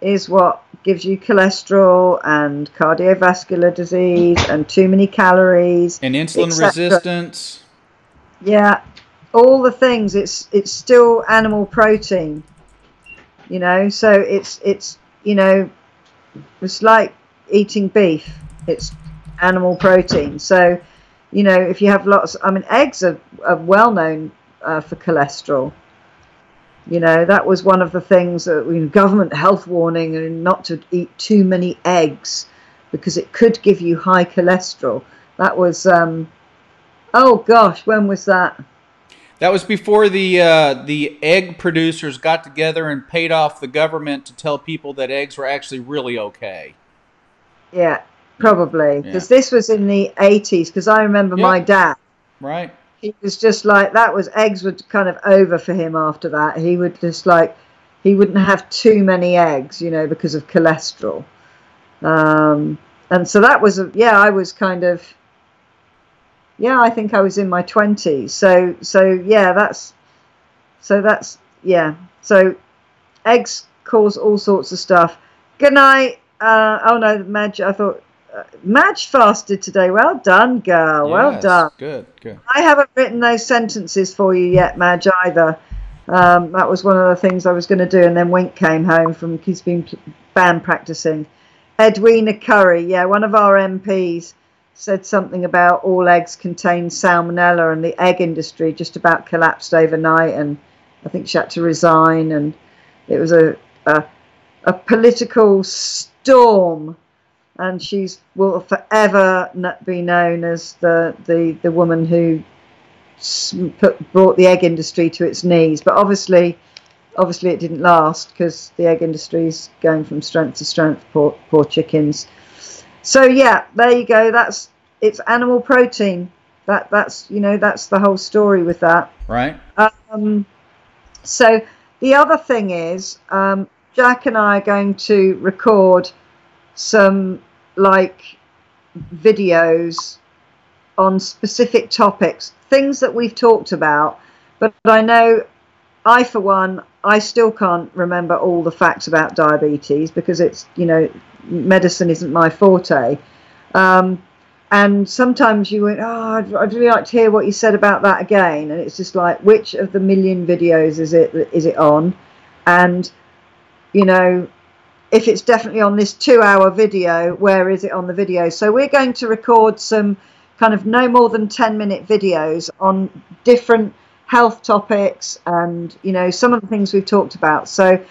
is what gives you cholesterol and cardiovascular disease and too many calories And insulin etc. resistance. Yeah, all the things. It's still animal protein. So it's it's like eating beef. It's animal protein. So if you have lots, I mean, eggs are well known for cholesterol. That was one of the things that government health warning and not to eat too many eggs because it could give you high cholesterol. That was oh gosh, when was that? That was before the egg producers got together and paid off the government to tell people that eggs were actually really okay. Yeah, probably because Yeah. this was in the 80s. Because I remember my Yep. dad. Right. He was just like that. Was eggs were kind of over for him after that. He would just he wouldn't have too many eggs, because of cholesterol. And so that was I was kind of I think I was in my 20s. So so eggs cause all sorts of stuff. Good night. Oh no, Madge. I thought Madge fasted today. Well done, girl. Well Yes. done. Good. Good. I haven't written those sentences for you yet, Madge, either. That was one of the things I was going to do, and then Wink came home from he's been band practicing. Edwina Curry, yeah, one of our MPs said something about all eggs contain salmonella, and the egg industry just about collapsed overnight, and I think she had to resign, and it was a political storm. And will forever be known as the woman who brought the egg industry to its knees. But obviously, obviously it didn't last because the egg industry's going from strength to strength. Poor chickens. So yeah, there you go. It's animal protein. That's the whole story with that. Right. So the other thing is, Jack and I are going to record some videos on specific topics, things that we've talked about. But I know for one, I still can't remember all the facts about diabetes because it's, medicine isn't my forte. And sometimes you went, I'd really like to hear what you said about that again. And it's just like, which of the million videos is it on? And, if it's definitely on this 2-hour video, where is it on the video? So we're going to record some kind of no more than 10-minute videos on different health topics and, some of the things we've talked about. So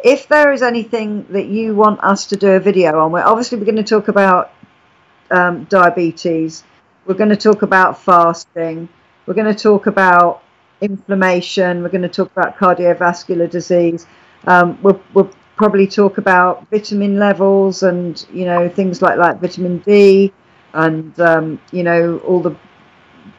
if there is anything that you want us to do a video on, we're going to talk about diabetes. We're going to talk about fasting. We're going to talk about inflammation. We're going to talk about cardiovascular disease. We'll probably talk about vitamin levels and things like that, vitamin D, and all the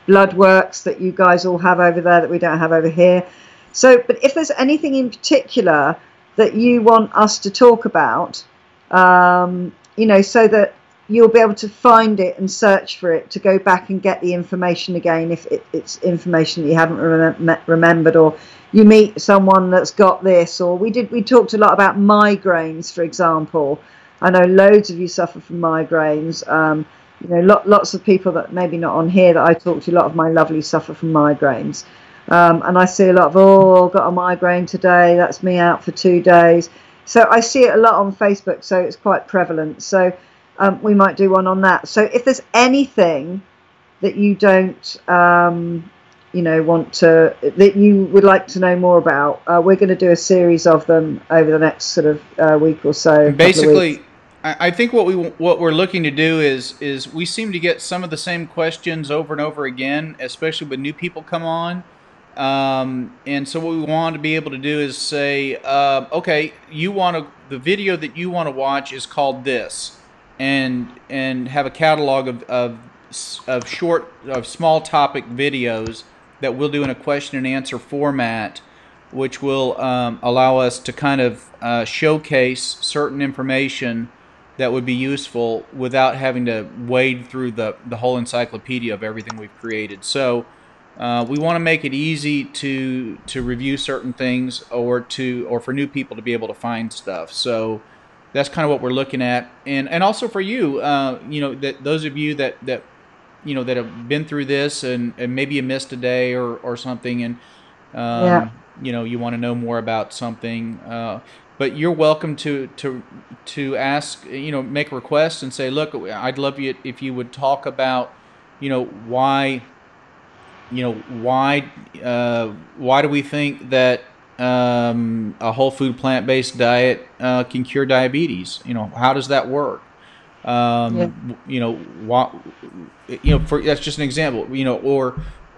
blood works that you guys all have over there that we don't have over here. So, but if there's anything in particular that you want us to talk about, so that you'll be able to find it and search for it to go back and get the information again if it's information that you haven't remembered, or you meet someone that's got this, or we talked a lot about migraines, for example. I know loads of you suffer from migraines. Lots of people that maybe not on here that I talk to, a lot of my lovelies suffer from migraines. And I see a lot of, got a migraine today, that's me out for 2 days. So I see it a lot on Facebook, so it's quite prevalent. So we might do one on that. So if there's anything that you don't, that you would like to know more about, we're going to do a series of them over the next sort of week or so. Basically, I think what we're looking to do is we seem to get some of the same questions over and over again, especially when new people come on. And so what we want to be able to do is say, okay, the video that you want to watch is called this, and have a catalog of small topic videos that we'll do in a question and answer format, which will allow us to kind of showcase certain information that would be useful without having to wade through the whole encyclopedia of everything we've created. So we want to make it easy to review certain things, or for new people to be able to find stuff. So that's kind of what we're looking at, and also for you, that those of you that that have been through this and maybe you missed a day or something, and you want to know more about something, but you're welcome to ask, make requests and say, look, I'd love you if you would talk about, why do we think that a whole food plant-based diet can cure diabetes? How does that work? That's just an example.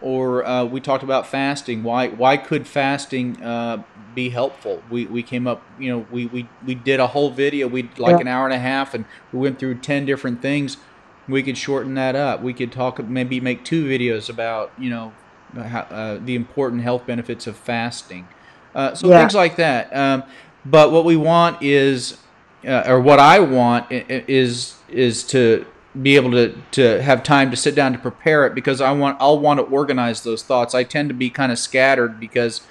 Or we talked about fasting. Why could fasting be helpful? We came up. We did a whole video. An hour and a half, and we went through 10 different things. We could shorten that up. We could maybe make 2 videos about the important health benefits of fasting. Things like that. But what we want is, or what I want is to be able to have time to sit down to prepare it, because I'll want to organize those thoughts. I tend to be kind of scattered because,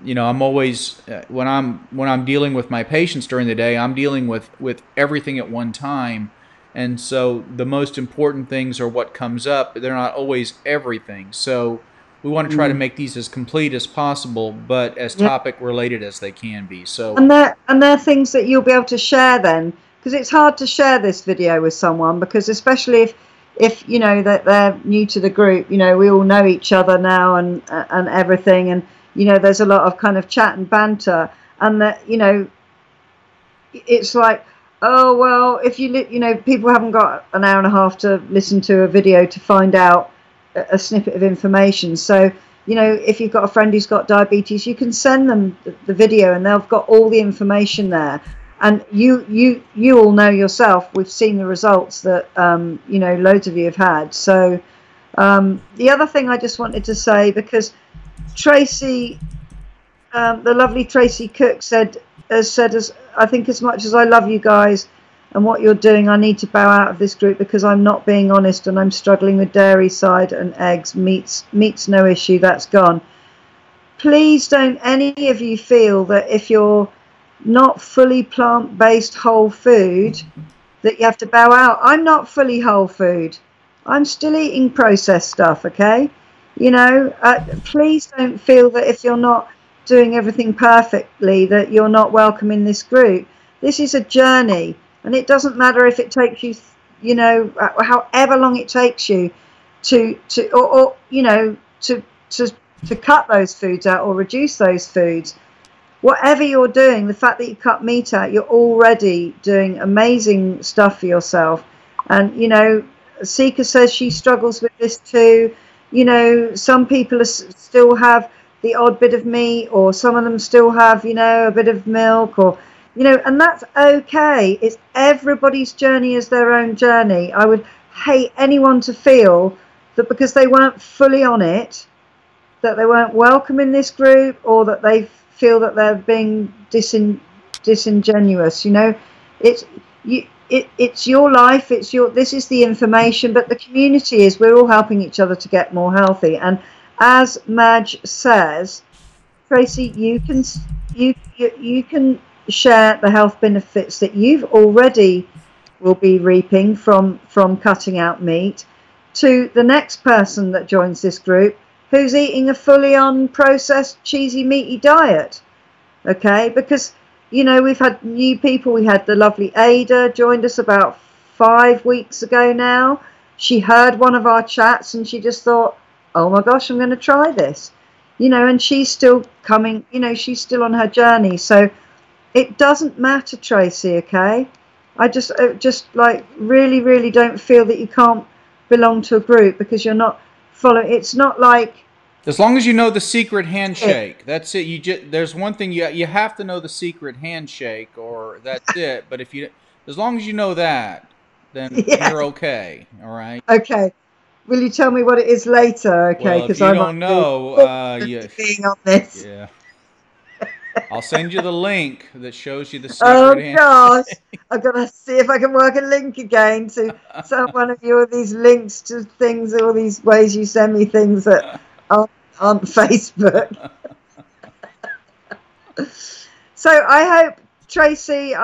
I'm always when I'm dealing with my patients during the day, I'm dealing with everything at one time. And so the most important things are what comes up. They're not always everything. So we want to try to make these as complete as possible, but as topic related as they can be. So and they're things that you'll be able to share then, because it's hard to share this video with someone, because especially if that they're new to the group, we all know each other now and everything, and there's a lot of kind of chat and banter, and that it's like, oh well, if people haven't got an hour and a half to listen to a video to find out a snippet of information. So if you've got a friend who's got diabetes, you can send them the video, and they've got all the information there. And you all know yourself. We've seen the results that loads of you have had. So the other thing I just wanted to say, because Tracy, the lovely Tracy Cook has said, I think, as much as I love you guys and what you're doing, I need to bow out of this group because I'm not being honest and I'm struggling with dairy side and eggs. Meat's no issue, that's gone. Please don't any of you feel that if you're not fully plant-based whole food that you have to bow out. I'm not fully whole food. I'm still eating processed stuff, okay? Please don't feel that if you're not doing everything perfectly that you're not welcome in this group. This is a journey, and it doesn't matter if it takes you, however long it takes you to cut those foods out or reduce those foods. Whatever you're doing, the fact that you cut meat out, you're already doing amazing stuff for yourself. And Sika says she struggles with this too. Some people still have the odd bit of meat, or some of them still have, a bit of milk, or, and that's okay. It's everybody's journey is their own journey. I would hate anyone to feel that because they weren't fully on it, that they weren't welcome in this group, or that they feel that they're being disingenuous. It's your life, this is the information, but the community is, we're all helping each other to get more healthy. And as Madge says, Tracy, you can share the health benefits that you've already will be reaping from cutting out meat to the next person that joins this group who's eating a fully unprocessed, cheesy, meaty diet. Okay, because we've had new people. We had the lovely Ada joined us about 5 weeks ago now. She heard one of our chats and she just thought, oh my gosh, I'm going to try this. And she's still coming, she's still on her journey. So it doesn't matter, Tracy, okay? I just really, really don't feel that you can't belong to a group because you're not following. It's not like, as long as you know the secret handshake, that's it. There's one thing you have to know the secret handshake, or that's it. But as long as you know that, then you're okay. All right. Okay. Will you tell me what it is later? Okay, because I don't know. Being on this. Yeah. I'll send you the link that shows you the secret handshake. Oh gosh, I've got to see if I can work a link again to one of your these links to things, all these ways you send me things that on Facebook. So I hope, Tracy,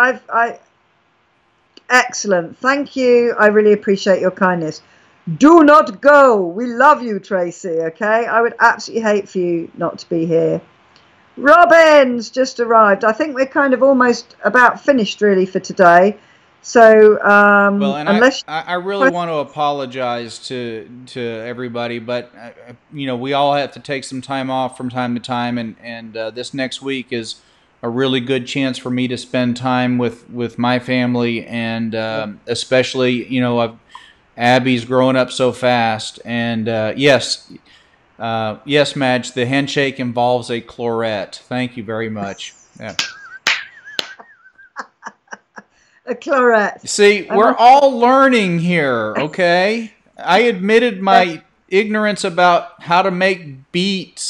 excellent. Thank you. I really appreciate your kindness. Do not go. We love you, Tracy. Okay. I would absolutely hate for you not to be here. Robin's just arrived. I think we're kind of almost about finished really for today. So, unless I really want to apologize to everybody, but we all have to take some time off from time to time, and this next week is a really good chance for me to spend time with my family, and especially Abby's growing up so fast, and yes, Madge, the handshake involves a chlorette. Thank you very much. Yeah. A chlorette. See, we're all learning here, okay? I admitted my ignorance about how to make beet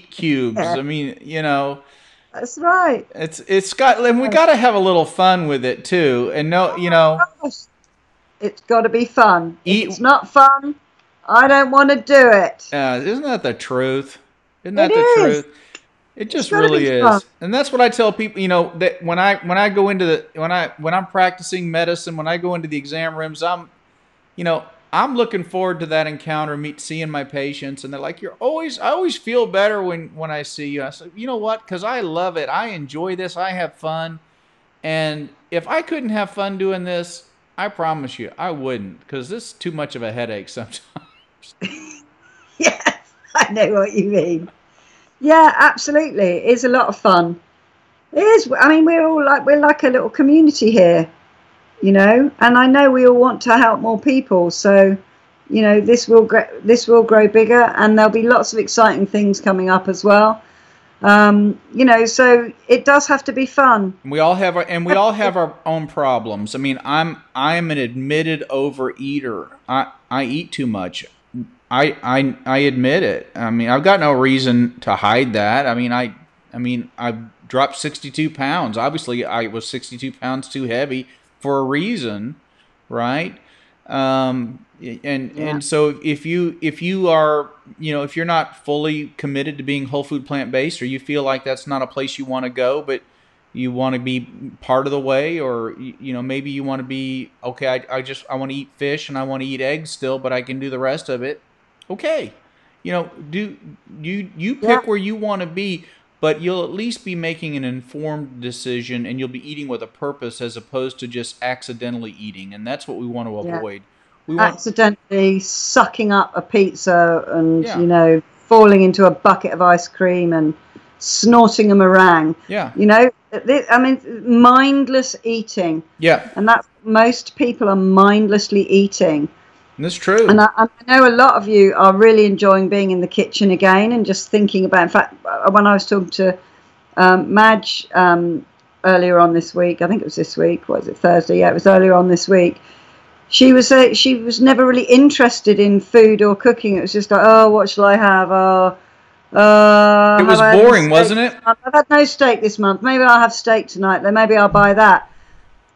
cubes. I mean, That's right. It's got, and we got to have a little fun with it too. And it's got to be fun. If it's not fun, I don't want to do it. Isn't that the truth? Isn't that the truth? It just really is. Fun. And that's what I tell people, that when I go into when I'm practicing medicine, when I go into the exam rooms, I'm looking forward to that encounter, seeing my patients, and they're like, I always feel better when I see you. I said, you know what? Because I love it. I enjoy this. I have fun. And if I couldn't have fun doing this, I promise you, I wouldn't, because this is too much of a headache sometimes. Yes, I know what you mean. Yeah, absolutely. It is a lot of fun. It is. I mean, we're like a little community here, and I know we all want to help more people. So, you know, this will grow bigger, and there'll be lots of exciting things coming up as well. You know, so it does have to be fun. We all have our own problems. I mean, I'm an admitted overeater. I eat too much. I admit it. I mean, I've got no reason to hide that. I mean, I've dropped 62 pounds. Obviously, I was 62 pounds too heavy for a reason, right? And so if you are, you know, if you're not fully committed to being whole food plant based, or you feel like that's not a place you want to go, but you want to be part of the way, or you know, maybe you want to be okay. I want to eat fish and I want to eat eggs still, but I can do the rest of it. Okay, you know, do you Yeah, pick where you want to be, but you'll at least be making an informed decision, and you'll be eating with a purpose as opposed to just accidentally eating, and that's what we want to yeah. avoid. We want, Accidentally sucking up a pizza and, yeah, you know, falling into a bucket of ice cream and snorting a meringue. yeah, You know, I mean, mindless eating, yeah, and that's most people are mindlessly eating. and that's And true. I know a lot of you are really enjoying being in the kitchen again and just thinking about. In fact, when I was talking to Madge earlier on this week, I think it was this week. Was it Thursday? Yeah, it was earlier on this week. She was never really interested in food or cooking. It was just like, oh, what shall I have? Oh, It have was I had any boring, steak wasn't this it? month? I've had no steak this month. Maybe I'll have steak tonight. Then maybe I'll buy that.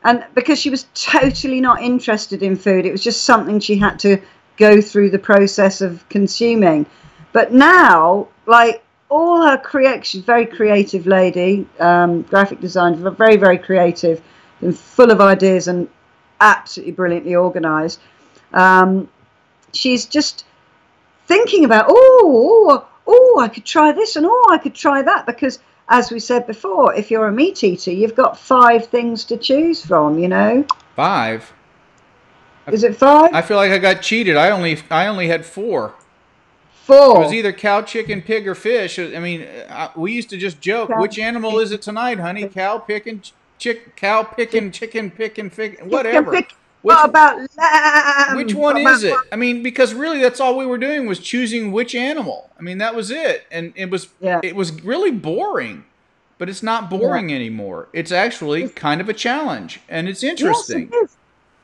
And because she was totally not interested in food, it was just something she had to go through the process of consuming. But now, like all her she's a very creative lady, graphic designer, very, very creative and full of ideas and absolutely brilliantly organized. Um, she's just thinking about, I could try this, and I could try that, because as we said before, if you're a meat eater, you've got 5 things to choose from, you know. 5. Is it 5? I feel like I got cheated. I only had 4. It was 4. either cow, chicken, pig, or fish. I mean, we used to just joke, which animal is it tonight, honey? Cow picking, cow picking, chicken picking, whatever. Which What about which lamb? one What about is it? I mean, because really, that's all we were doing was choosing which animal. I mean, that was it, and yeah, it was really boring. But it's not yeah. boring anymore. It's actually kind of a challenge, and it's Yes, it interesting. is.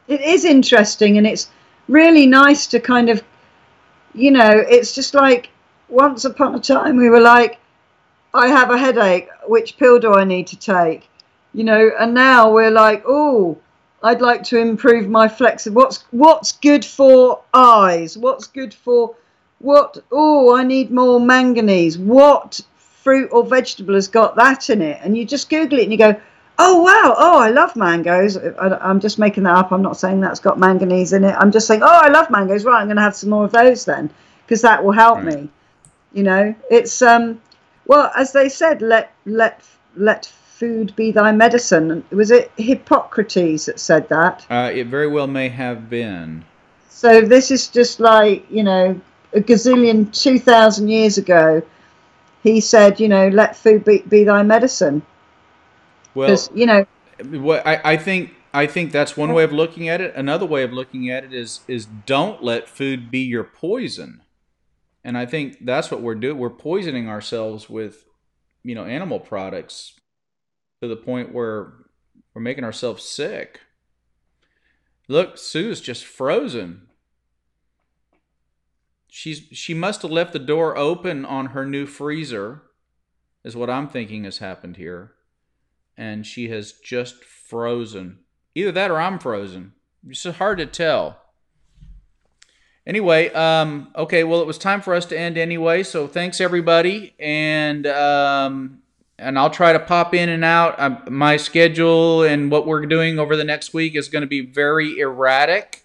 It is interesting, and it's really nice to kind of, you know, it's just like once upon a time we were like, I have a headache. Which pill do I need to take? You know, and now we're like, oh, I'd like to improve my flexibility. What's good for eyes? What's good for what? Oh, I need more manganese. What fruit or vegetable has got that in it? And you just Google it and you go, oh wow, oh I love mangoes. I'm just making that up. I'm not saying that's got manganese in it. I'm just saying, oh I love mangoes. Right, I'm going to have some more of those then, because that will help Right. me. You know, it's well, as they said, let food be thy medicine. Was it Hippocrates that said that? It very well may have been. So this is just like, you know, a gazillion 2,000 years ago. He said, you know, let food be thy medicine, because Well, you know, what I think that's one way of looking at it. Another way of looking at it is don't let food be your poison. And I think that's what we're doing. We're poisoning ourselves with, you know, animal products to the point where we're making ourselves sick. Look, Sue's just frozen. She must have left the door open on her new freezer, is what I'm thinking has happened here. And she has just frozen. Either that or I'm frozen. It's just hard to tell. Anyway, okay, well, it was time for us to end anyway. So thanks everybody, and I'll try to pop in and out. My schedule and what we're doing over the next week is going to be very erratic.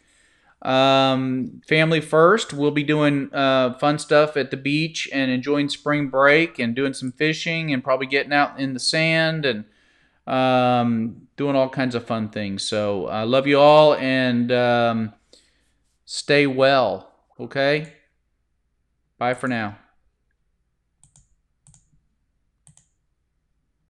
Family first. We'll be doing fun stuff at the beach and enjoying spring break and doing some fishing and probably getting out in the sand and doing all kinds of fun things. So I love you all, and stay well. Okay? Bye for now.